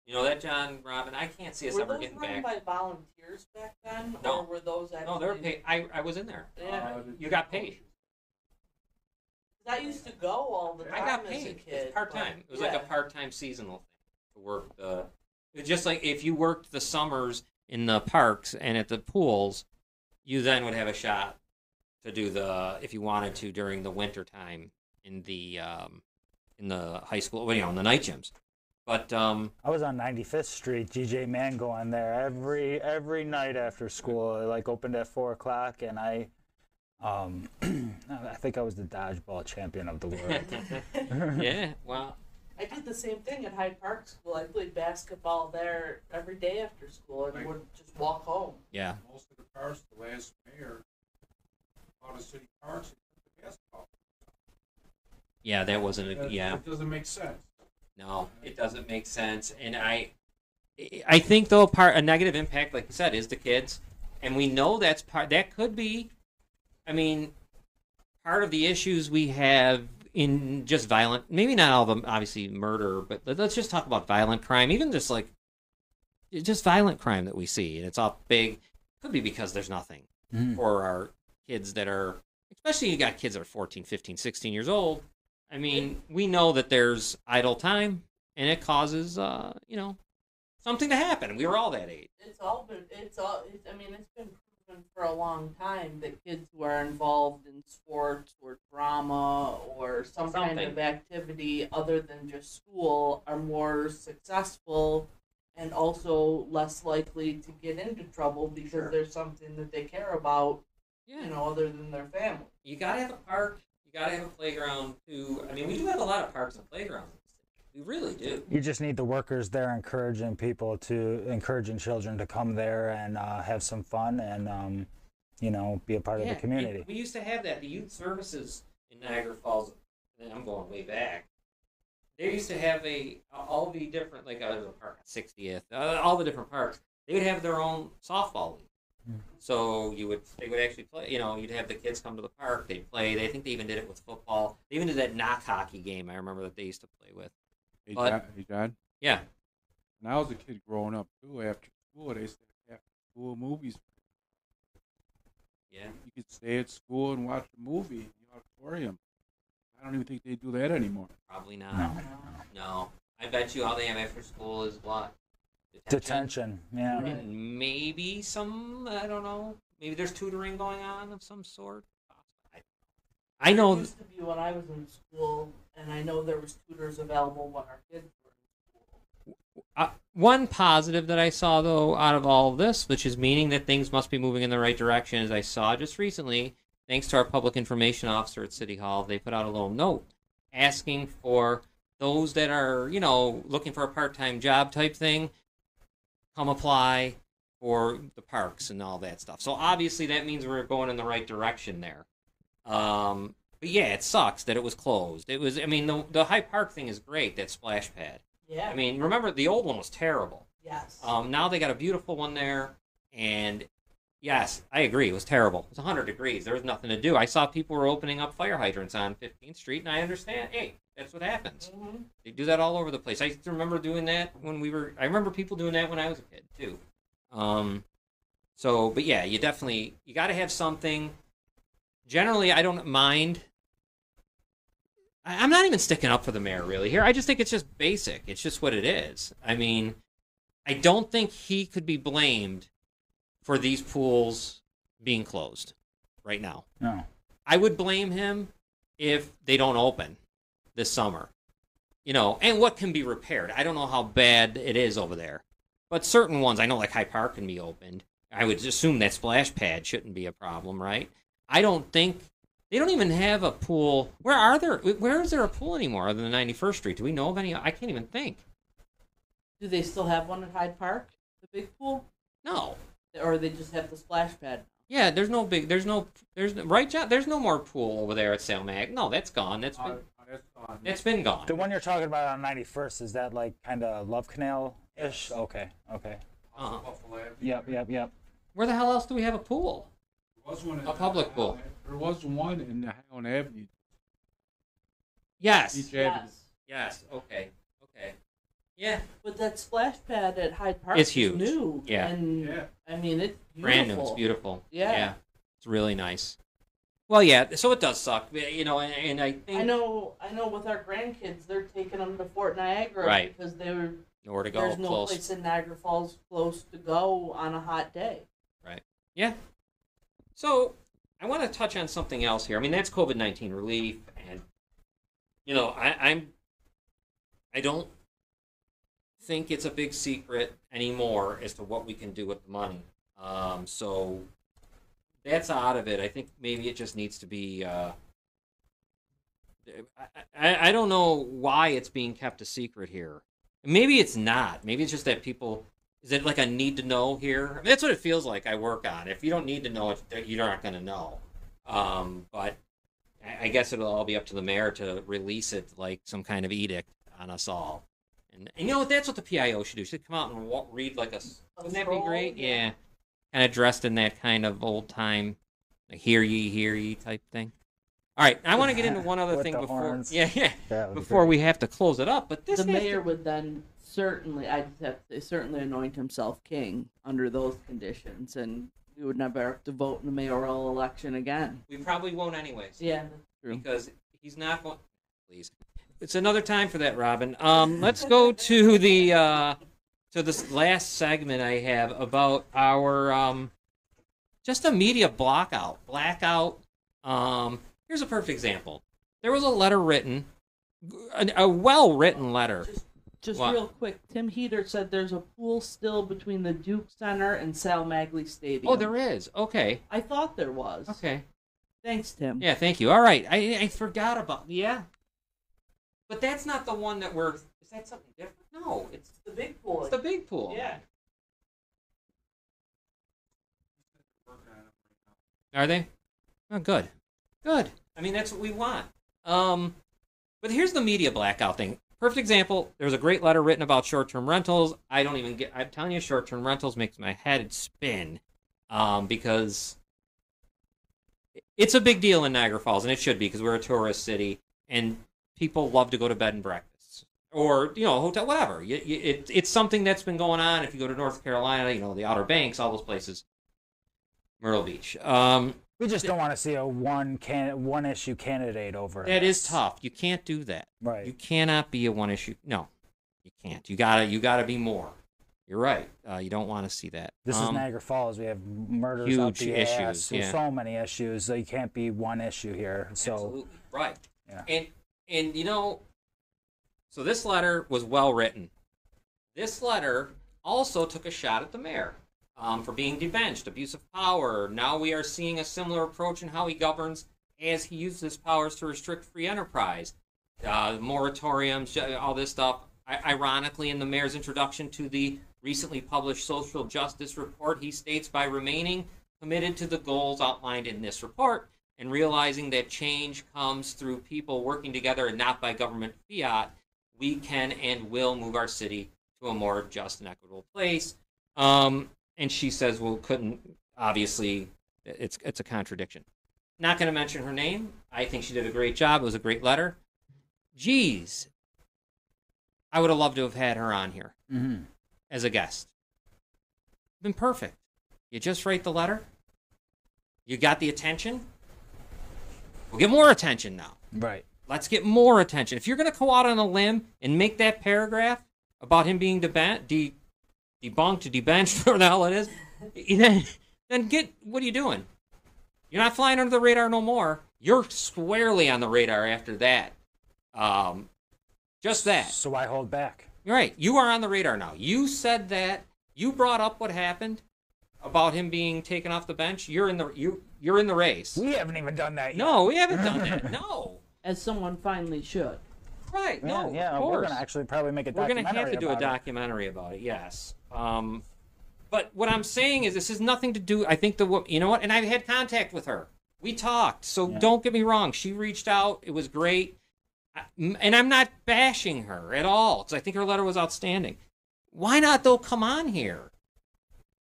You know that, John, Robin? I can't see us ever getting back. Were those run by volunteers back then? No. Or were those actually... No, they're paid. I was in there. Yeah. You got paid. I used to go all the time I got as a paid. kid. It's part-time. It was yeah. like a part-time seasonal thing to work the... It was just like if you worked the summers in the parks and at the pools, you then would have a shot to do if you wanted to during the winter time in the high school, in the night gyms. But I was on 95th Street, GJ Man going there every night after school. It like opened at 4:00, and I think I was the dodgeball champion of the world. yeah, well, I did the same thing at Hyde Park School. I played basketball there every day after school and would just walk home. Yeah. Most of the parks, the last mayor, a lot of city parks, the basketball. Yeah, that wasn't It doesn't make sense. No, it doesn't make sense, and I think though a negative impact, like you said, is the kids, and we know that could be, part of the issues we have in just violent, maybe not all of them, obviously murder, but let's just talk about violent crime, even just violent crime that we see, and it's all big. Could be because there's nothing for our kids that are, especially you got kids that are 14, 15, 16 years old. We know that there's idle time, and it causes, something to happen. We were all that age. It's been proven for a long time that kids who are involved in sports or drama or some kind of activity other than just school are more successful and also less likely to get into trouble because there's something that they care about, other than their family. You gotta have a park. You gotta have a playground too. We do have a lot of parks and playgrounds. We really do. You just need the workers there encouraging children to come there and have some fun and be a part of the community. We used to have that. The youth services in Niagara Falls. And I'm going way back. They used to have all the different, like the park 60th, all the different parks. They would have their own softball league. So they would actually play. You'd have the kids come to the park. They'd play. I think they even did it with football. They even did that knock hockey game. I remember that they used to play with. Hey, John. Yeah. When I was a kid growing up too, after school they used to have school movies. Yeah. You could stay at school and watch a movie in the auditorium. I don't even think they do that anymore. Probably not. No. I bet you all they have after school is what? Detention. Yeah. And maybe some, I don't know. Maybe there's tutoring going on of some sort. I know. It used to be when I was in school, and I know there was tutors available when our kids were in school. One positive that I saw, though, out of all of this, which is meaning that things must be moving in the right direction, as I saw just recently, thanks to our public information officer at City Hall, they put out a little note asking for those that are, looking for a part-time job type thing, come apply for the parks and all that stuff. So obviously that means we're going in the right direction there. But yeah, it sucks that it was closed. It was, the Hyde Park thing is great, that splash pad. Yeah. Remember the old one was terrible. Yes. Now they got a beautiful one there, and yes, I agree, it was terrible. It was 100 degrees. There was nothing to do. I saw people were opening up fire hydrants on 15th Street, and I understand. Hey, that's what happens. Mm-hmm. They do that all over the place. I remember doing that I remember people doing that when I was a kid, too. But yeah, you got to have something. Generally, I don't mind I'm not even sticking up for the mayor really here. I just think it's just basic. It's just what it is. I mean, I don't think he could be blamed for these pools being closed right now. No. I would blame him if they don't open this summer. And what can be repaired. I don't know how bad it is over there. But certain ones, I know like High Park can be opened. I would assume that splash pad shouldn't be a problem, right? I don't think, they don't even have a pool. Where is there a pool anymore other than 91st Street? Do we know of any? I can't even think. Do they still have one at Hyde Park, the big pool? No. Or they just have the splash pad? Yeah, there's no right, John? There's no more pool over there at Salmag. No, that's gone. That's been gone. The one you're talking about on 91st, is that like kind of Love Canal-ish? Okay. Uh-huh. Yep. Where the hell else do we have a pool? There was one A public pool. There was one in the Highland Avenue. Yes. Each avenue. Yes. Okay. Yeah. But that splash pad at Hyde Park It's is huge. new. Yeah. And, Yeah. I mean, it's beautiful. Brand new. It's beautiful. Yeah. It's really nice. Well, yeah. So it does suck, and I think I know with our grandkids, they're taking them to Fort Niagara Right. because they were nowhere to go there's no close. place in Niagara Falls close to go on a hot day. Right. Yeah. So I want to touch on something else here. I mean, that's COVID-19 relief, and I don't think it's a big secret anymore as to what we can do with the money. So that's out of it. I think maybe it just needs to be. I don't know why it's being kept a secret here. Maybe it's not. Maybe it's just that people. Is it like a need to know here? I mean, that's what it feels like. I work on. If you don't need to know it, you're not going to know. But I guess it'll all be up to the mayor to release it like some kind of edict on us all. And that's what the PIO should do. Should come out and read like wouldn't that be great? Yeah. Kind of dressed in that kind of old time, like hear ye type thing. All right, I want to get into one other thing before. Horns. Yeah. Before we have to close it up, but The mayor would then certainly anoint himself king under those conditions, and we would never have to vote in the mayoral election again. We probably won't anyways. Yeah, that's true. Because he's not going. Please, it's another time for that, Robin. Let's go to the to this last segment I have about our just a media blackout. Here's a perfect example. There was a letter written, a well-written letter. Just What? real quick, Tim Heater said there's a pool still between the Duke Center and Sal Magley Stadium. Oh, there is. Okay. I thought there was. Okay. Thanks, Tim. Yeah, thank you. All right. I forgot about. Yeah. But that's not the one that we're. Is that something different? No, it's The big pool. the big pool. Yeah. Are they? Oh, good. Good. I mean, that's what we want. But here's the media blackout thing. Perfect example. There was a great letter written about short-term rentals. I'm telling you, short-term rentals makes my head spin because it's a big deal in Niagara Falls, and it should be because we're a tourist city, and people love to go to bed and breakfast or hotel, whatever. It's something that's been going on. If you go to North Carolina, the Outer Banks, all those places, Myrtle Beach. We just don't want to see a one issue candidate over. That is tough. You can't do that. Right. You cannot be a one issue. No, you can't. You gotta be more. You're right. You don't want to see that. This is Niagara Falls. We have murders, huge out the issues. ass. There's Yeah. so many issues. So you can't be one issue here. So Absolutely. Right. Yeah. And so this letter was well written. This letter also took a shot at the mayor. For being debenched, abuse of power. Now we are seeing a similar approach in how he governs as he uses his powers to restrict free enterprise. Moratoriums, all this stuff. Ironically, in the mayor's introduction to the recently published social justice report, he states, by remaining committed to the goals outlined in this report and realizing that change comes through people working together and not by government fiat, we can and will move our city to a more just and equitable place. And she says, well, obviously, it's a contradiction. Not going to mention her name. I think she did a great job. It was a great letter. Geez, I would have loved to have had her on here as a guest. Been perfect. You just write the letter. You got the attention. We'll get more attention now. right. Let's get more attention. If you're going to go out on a limb and make that paragraph about him being debunked, debenched, whatever the hell it is, then what are you doing? You're not flying under the radar no more. You're squarely on the radar after that. Just that. So I hold back. Right. You are on the radar now. You said that. You brought up what happened about him being taken off the bench. You're in the race. We haven't even done that yet. No, we haven't done that. No. As someone finally should. Right. No. Yeah. Of course. We're gonna actually probably make a We're documentary. going to have to do a about it. documentary about it. Yes. But what I'm saying is this has nothing to do. I think you know what? And I've had contact with her. We talked. So don't get me wrong. She reached out. It was great. And I'm not bashing her at all because I think her letter was outstanding. Why not though come on here?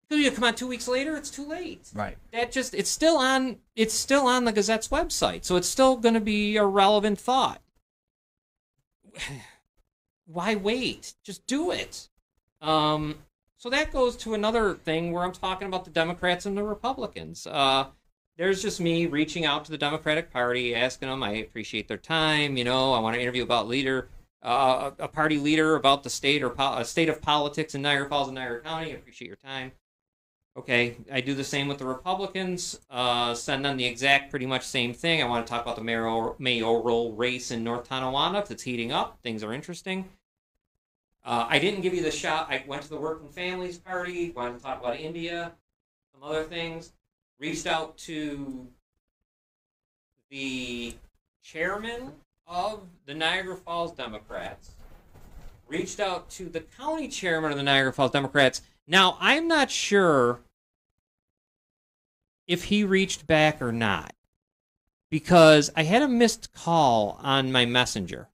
Because you come on 2 weeks later, it's too late. Right. It's still on the Gazette's website, so it's still going to be a relevant thought. Why wait? Just do it. So that goes to another thing where I'm talking about the Democrats and the Republicans. There's just me reaching out to the Democratic Party, asking them, I appreciate their time. I want to interview about a party leader about the state or state of politics in Niagara Falls and Niagara County. I appreciate your time. Okay, I do the same with the Republicans. Send them the exact, pretty much same thing. I want to talk about the mayoral race in North Tonawanda because it's heating up. Things are interesting. I didn't give you the shot. I went to the Working Families Party. Wanted to talk about India, some other things. Reached out to the chairman of the Niagara Falls Democrats. Reached out to the county chairman of the Niagara Falls Democrats. Now, I'm not sure if he reached back or not, because I had a missed call on my messenger.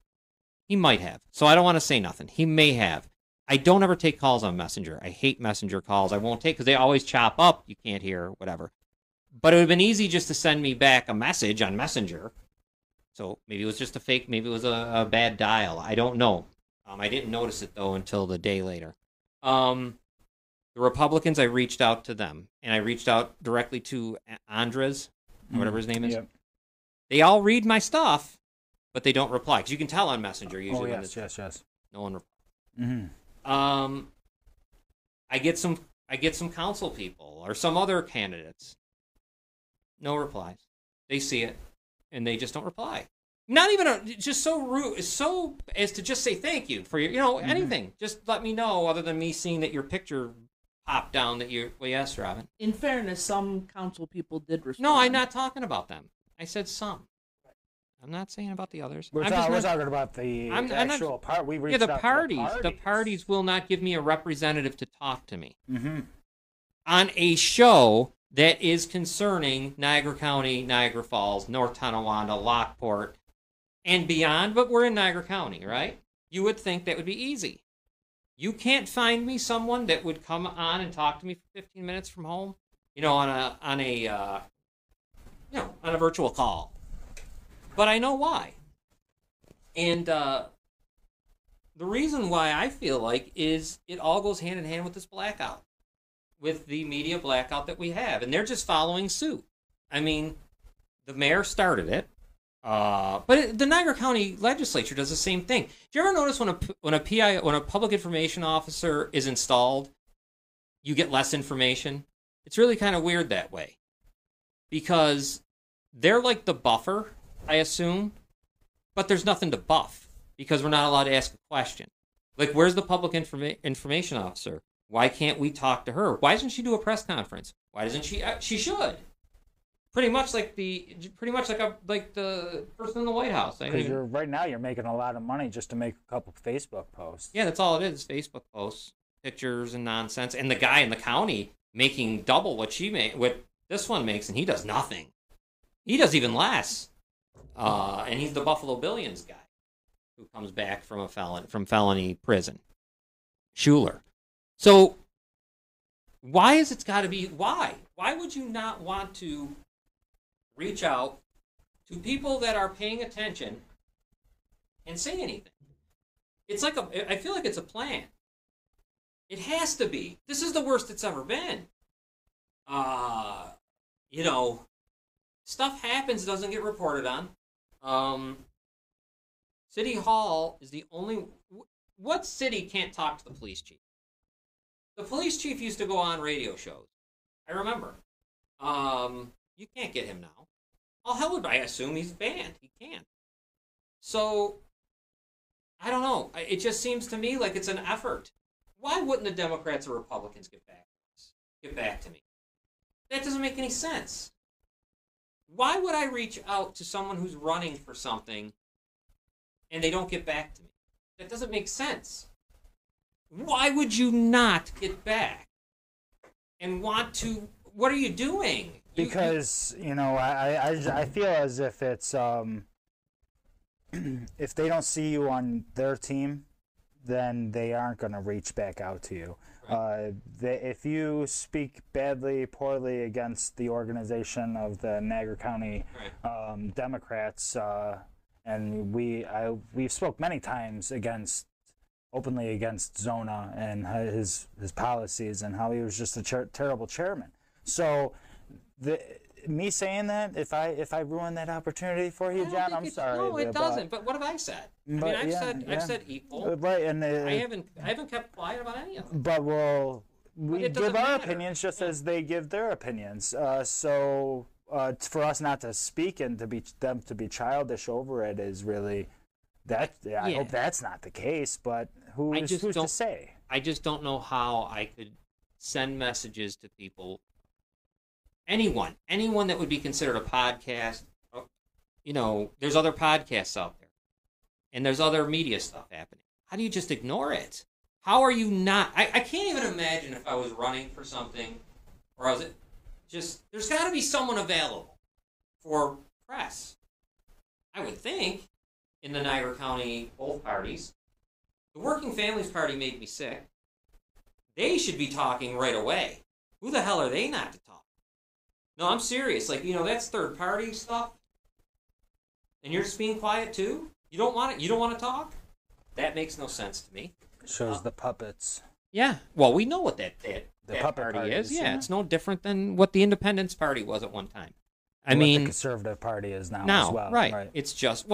He might have, so I don't want to say nothing. He may have. I don't ever take calls on Messenger. I hate Messenger calls. I won't take because they always chop up. You can't hear, whatever. But it would have been easy just to send me back a message on Messenger. So maybe it was just a fake, maybe it was a bad dial. I don't know. I didn't notice it, though, until the day later. The Republicans, I reached out to them. And I reached out directly to Andres, or whatever his name is. Yep. They all read my stuff, but they don't reply. Because you can tell on Messenger usually. Oh, yes. No one replies. Mm-hmm. I get some council people or some other candidates. No replies. They see it, and they just don't reply. Not even just so rude, so as to just say thank you for your, anything. Just let me know, other than me seeing that your picture popped down. Well, yes, Robin. In fairness, some council people did respond. No, I'm not talking about them. I said some. I'm not saying about the others. We're talking about the actual part. We reached out the parties. The parties will not give me a representative to talk to me on a show that is concerning Niagara County, Niagara Falls, North Tonawanda, Lockport, and beyond. But we're in Niagara County, right? You would think that would be easy. You can't find me someone that would come on and talk to me for 15 minutes from home, on a virtual call. But I know why. And the reason why I feel like is it all goes hand in hand with this blackout, with the media blackout that we have. And they're just following suit. I mean, the mayor started it. But the Niagara County legislature does the same thing. Do you ever notice when a public information officer is installed, you get less information? It's really kind of weird that way. Because they're like the buffer, I assume, but there's nothing to buff because we're not allowed to ask a question. Like, where's the public information officer? Why can't we talk to her? Why doesn't she do a press conference? Why doesn't she? She should. Pretty much like the person in the White House. Because right now you're making a lot of money just to make a couple Facebook posts. Yeah, that's all it is. Facebook posts, pictures, and nonsense. And the guy in the county making double what this one makes, and he does nothing. He does even less. And he's the Buffalo Billions guy who comes back from felony prison. Schuler. So why is it's got to be why? Why would you not want to reach out to people that are paying attention and say anything? It's like I feel like it's a plan. It has to be. This is the worst it's ever been. Stuff happens, doesn't get reported on. City Hall is the only... What city can't talk to the police chief? The police chief used to go on radio shows. I remember. You can't get him now. Oh, hell would I assume he's banned. He can't. So, I don't know. It just seems to me like it's an effort. Why wouldn't the Democrats or Republicans get back to me? That doesn't make any sense. Why would I reach out to someone who's running for something and they don't get back to me? That doesn't make sense. Why would you not get back and want to? What are you doing? Because I feel as if it's if they don't see you on their team, then they aren't going to reach back out to you. Right. If you speak poorly against the organization of the Niagara County Democrats, and we've spoke many times openly against Zona and his policies and how he was just a terrible chairman. So, me saying that, if I ruin that opportunity for you, John, I'm sorry. No, it doesn't. But what have I said? I've said equal. Right, and I haven't kept quiet about any of them. But we give our opinions just as they give their opinions. So for us not to speak and them to be childish over it is really that. I hope that's not the case. But who's to say? I just don't know how I could send messages to people. Anyone that would be considered a podcast, there's other podcasts out there, and there's other media stuff happening. How do you just ignore it? How are you not? I can't even imagine if I was running for something, or was it just, there's got to be someone available for press. I would think, in the Niagara County, both parties. The Working Families Party made me sick. They should be talking right away. Who the hell are they not to talk? No, I'm serious. That's third party stuff. And you're just being quiet too? You don't want it? You don't want to talk? That makes no sense to me. Shows the puppets. Yeah. Well, we know what that puppet party is. Yeah, it's no different than what the Independence Party was at one time. What the Conservative Party is now as well. Right. It's just,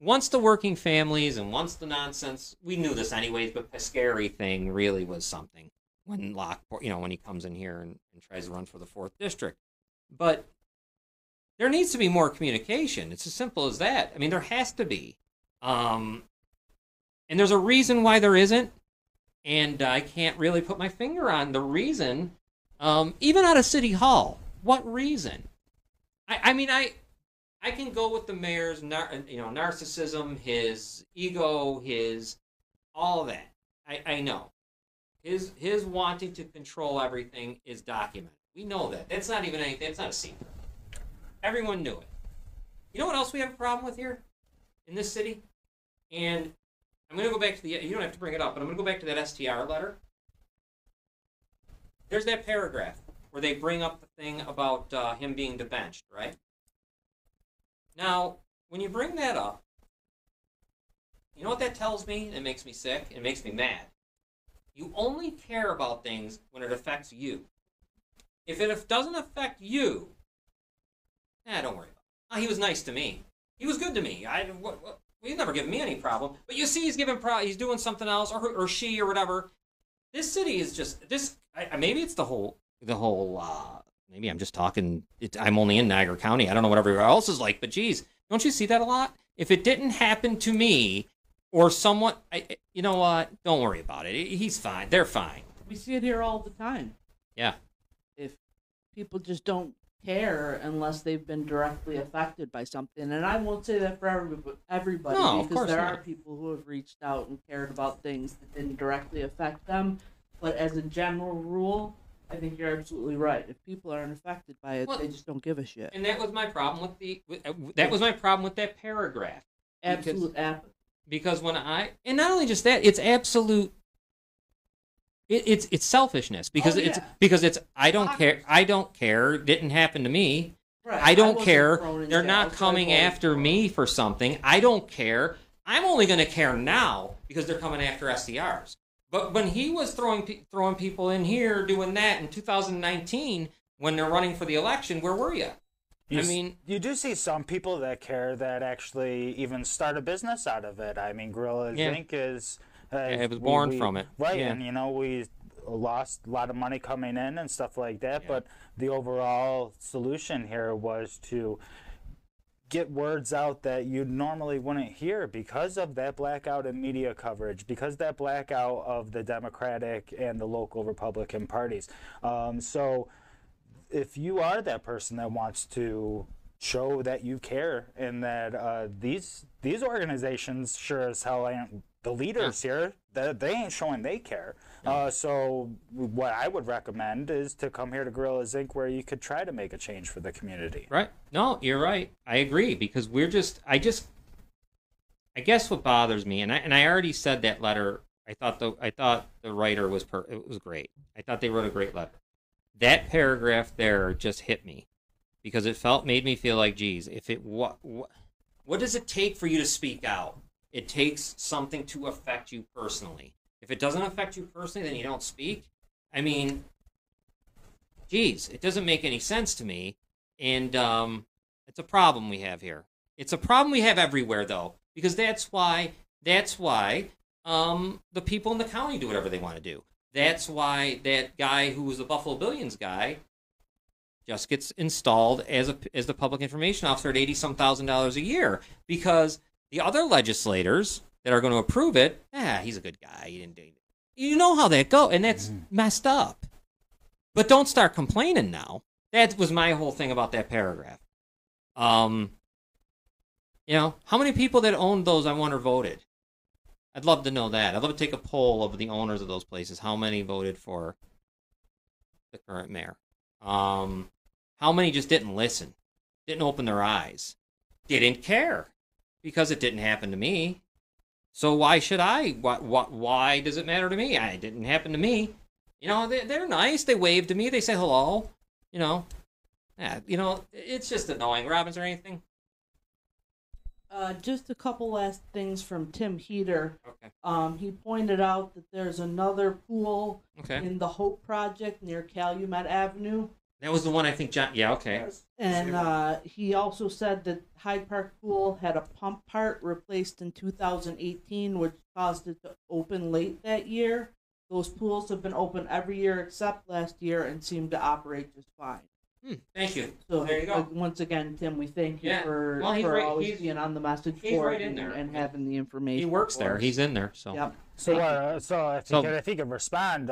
once the Working Families and once the nonsense, we knew this anyways, but Pescari thing really was something. When Lockport, when he comes in here and tries to run for the 4th District. But there needs to be more communication. It's as simple as that. I mean, there has to be. And there's a reason why there isn't. And I can't really put my finger on the reason. Even out of City Hall. What reason? I can go with the mayor's narcissism, his ego, all of that. I know. His wanting to control everything is documented. We know that. That's not even anything. That's not a secret. Everyone knew it. You know what else we have a problem with here in this city? And I'm going to go back to you don't have to bring it up, but I'm going to go back to that STR letter. There's that paragraph where they bring up the thing about him being debenched, right? Now, when you bring that up, you know what that tells me? It makes me sick. It makes me mad. You only care about things when it affects you. If it doesn't affect you, don't worry about it. He was nice to me. He was good to me. He's never given me any problem. But you see, he's doing something else, or she, or whatever. This city is just this. Maybe it's the whole. Maybe I'm just talking. I'm only in Niagara County. I don't know what everywhere else is like. But geez, don't you see that a lot? If it didn't happen to me, or someone, you know what? Don't worry about it. He's fine. They're fine. We see it here all the time. Yeah. If people just don't care unless they've been directly affected by something, and I won't say that for everybody, no, because there are people who have reached out and cared about things that didn't directly affect them. But as a general rule, I think you're absolutely right. If people aren't affected by it, they just don't give a shit. And that was my problem with that paragraph. Absolute apathy. Because and not only just that, it's absolute. It's selfishness because it's I don't care. I don't care. It didn't happen to me. Right. I don't care. They're not coming after me for something. I don't care. I'm only going to care now because they're coming after SDRs. But when he was throwing people in here doing that in 2019 when they're running for the election, where were you? You do see some people that care that actually even start a business out of it. I mean, Gorilla Zinc is... it was born from it. Right, Yeah. and, we lost a lot of money coming in and stuff like that, but the overall solution here was to get words out that you normally wouldn't hear because of that blackout in media coverage, because that blackout of the Democratic and the local Republican parties. So if you are that person that wants to show that you care and that these organizations sure as hell ain't the leaders here, they ain't showing they care. So what I would recommend is to come here to Gorilla Zinc, where you could try to make a change for the community. Right. No, you're right. I agree, because I guess what bothers me, and I already said that letter, I thought the writer was it was great. I thought they wrote a great letter. That paragraph there just hit me, because it made me feel like, geez, what does it take for you to speak out? It takes something to affect you personally. If it doesn't affect you personally, then you don't speak. I mean, geez, it doesn't make any sense to me. And it's a problem we have here. It's a problem we have everywhere, though, because that's why the people in the county do whatever they want to do. That's why that guy who was the Buffalo Billions guy just gets installed as the public information officer at $80,000 a year, because the other legislators that are going to approve it, he's a good guy. He didn't do it. You know how that goes, and that's messed up. But don't start complaining now. That was my whole thing about that paragraph. How many people that owned those, I wonder, voted? I'd love to know that. I'd love to take a poll of the owners of those places. How many voted for the current mayor? How many just didn't listen, didn't open their eyes, didn't care, because it didn't happen to me. So why should I? Why does it matter to me? It didn't happen to me. They're nice. They wave to me. They say hello. It's just annoying. Robbins, or anything? Just a couple last things from Tim Heater. Okay. He pointed out that there's another pool Okay. in the Hope Project near Calumet Avenue. That was the one I think John... Yeah, okay. And he also said that Hyde Park Pool had a pump part replaced in 2018, which caused it to open late that year. Those pools have been open every year except last year and seem to operate just fine. Thank you. So there you go. Once again, Tim, we thank you for always being on the message board and having the information. He works there. He's in there. So. Yep. So if he could respond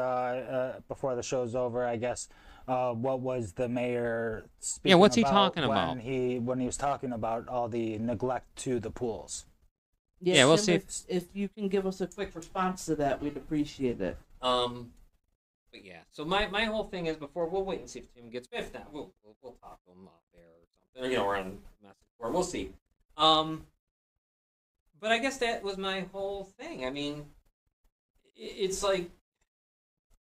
before the show's over, I guess. What was the mayor speaking about? What's he talking about? When he was talking about all the neglect to the pools. Yeah, we'll Tim, see. If you can give us a quick response to that, we'd appreciate it. But yeah, so my whole thing is, we'll wait and see if Tim gets biffed. Now we'll talk to him off air or something. We're on message board. We'll see. But I guess that was my whole thing. I mean, it's like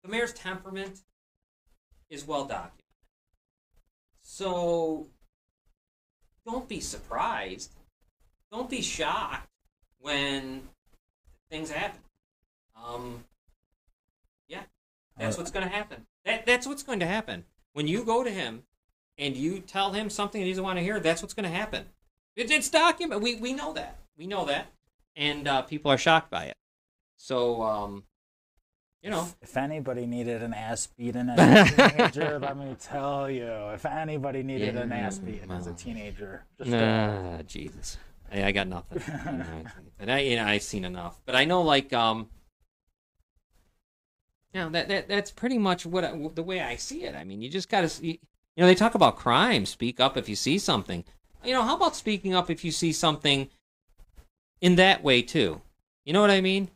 the mayor's temperament is well documented. So don't be surprised. Don't be shocked when things happen. That's what's going to happen. That's what's going to happen. When you go to him and you tell him something that he doesn't want to hear, that's what's going to happen. It's documented. We know that. We know that. And people are shocked by it. So, If anybody needed an ass beating as a teenager, let me tell you. If anybody needed an ass beating as a teenager. Jesus. I got nothing. But I've seen enough. But I know, that's pretty much the way I see it. I mean, you just got to, they talk about crime. Speak up if you see something. How about speaking up if you see something in that way too? You know what I mean?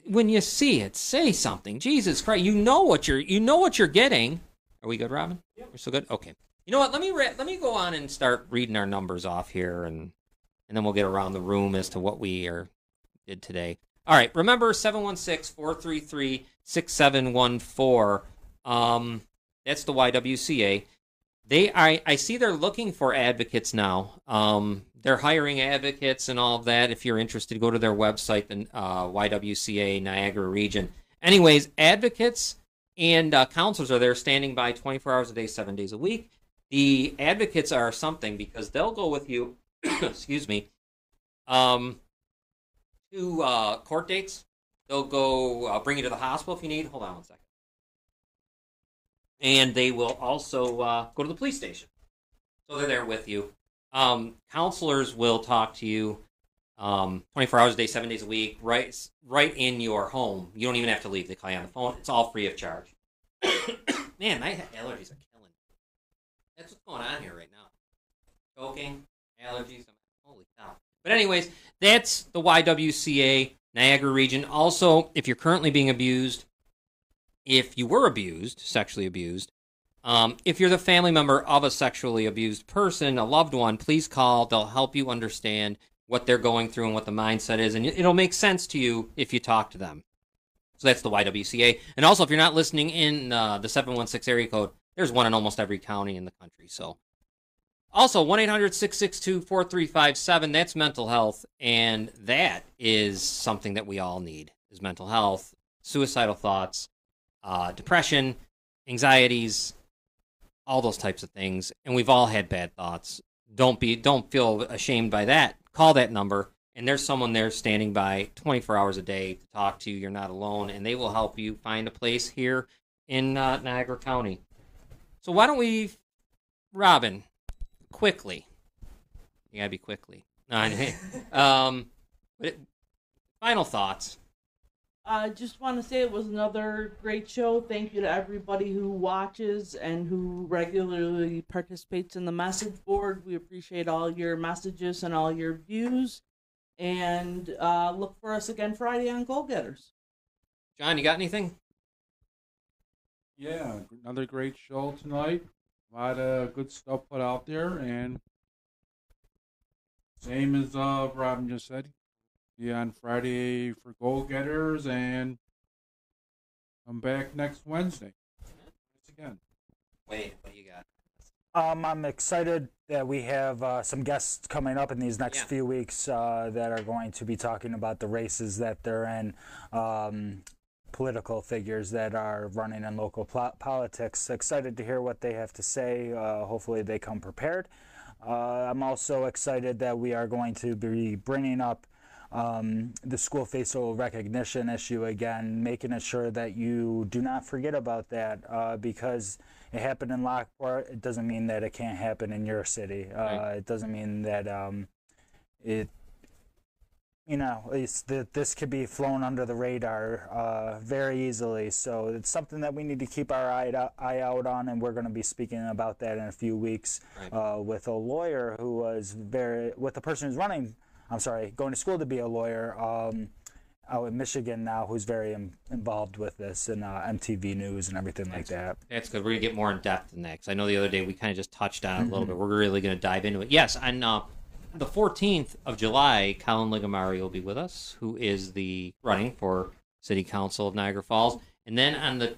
When you see it, say something. Jesus Christ, you know what you're getting. Are we good, Robin? Yeah. We're still good. Okay. You know what? Let me go on and start reading our numbers off here, and then we'll get around the room as to what we did today. All right. Remember 716-433-6714. That's the YWCA. I see they're looking for advocates now. They're hiring advocates and all of that. If you're interested, go to their website, the YWCA Niagara region. Anyways, advocates and counselors are there standing by 24 hours a day, 7 days a week. The advocates are something because they'll go with you, excuse me, to court dates. They'll go bring you to the hospital if you need. Hold on one second. And they will also go to the police station. So they're there with you. Counselors will talk to you 24 hours a day, 7 days a week, right in your home. You don't even have to leave. They call you on the phone. It's all free of charge. Man, my allergies are killing me. That's what's going on here right now. Choking, allergies. Holy cow. But anyways, that's the YWCA Niagara region. Also, if you're currently being abused, if you were abused, sexually abused, if you're the family member of a sexually abused person, a loved one, please call. They'll help you understand what they're going through and what the mindset is, and it'll make sense to you if you talk to them. So that's the YWCA. And also, if you're not listening in the 716 area code, there's one in almost every county in the country. So, also, 1-800-662-4357, that's mental health, and that is something that we all need, is mental health, suicidal thoughts, depression, anxieties, all those types of things. And we've all had bad thoughts. Don't feel ashamed by that. Call that number, and there's someone there standing by 24 hours a day to talk to you. You're not alone, and they will help you find a place here in Niagara County. So why don't we, Robin, quickly? You gotta be quickly. Final thoughts. I just want to say it was another great show. Thank you to everybody who watches and who regularly participates in the message board. We appreciate all your messages and all your views. And look for us again Friday on Goal Getters. John, you got anything? Yeah, another great show tonight. A lot of good stuff put out there, and same as Robin just said. Yeah, on Friday for Goal Getters, and come back next Wednesday. Once again. Wait, what do you got? I'm excited that we have some guests coming up in these next few weeks that are going to be talking about the races that they're in, political figures that are running in local politics. Excited to hear what they have to say. Hopefully they come prepared. I'm also excited that we are going to be bringing up the school facial recognition issue again, making sure that you do not forget about that because it happened in Lockport. It doesn't mean that it can't happen in your city. Right. It doesn't mean that this could be flown under the radar very easily. So it's something that we need to keep our eye out on, and we're going to be speaking about that in a few weeks with a lawyer who was with the person who's going to school to be a lawyer out in Michigan now, who's very involved with this and MTV News and everything like that. That's good. We're going to get more in depth in that, because I know the other day we kind of just touched on it a little bit. We're really going to dive into it. Yes, on the 14th of July, Colin Ligamari will be with us, who is running for City Council of Niagara Falls. And then on the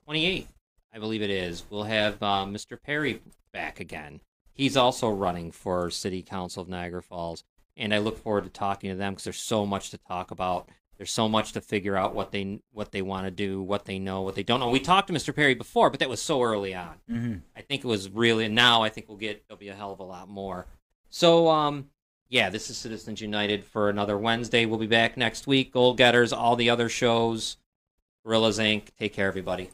28th, I believe it is, we'll have Mr. Perry back again. He's also running for City Council of Niagara Falls. And I look forward to talking to them because there's so much to talk about. There's so much to figure out what they want to do, what they know, what they don't know. We talked to Mr. Perry before, but that was so early on. Mm-hmm. I think it was really, now I think there'll be a hell of a lot more. So, this is Citizens United for another Wednesday. We'll be back next week. Goal Getters, all the other shows, Gorillas Inc. Take care, everybody.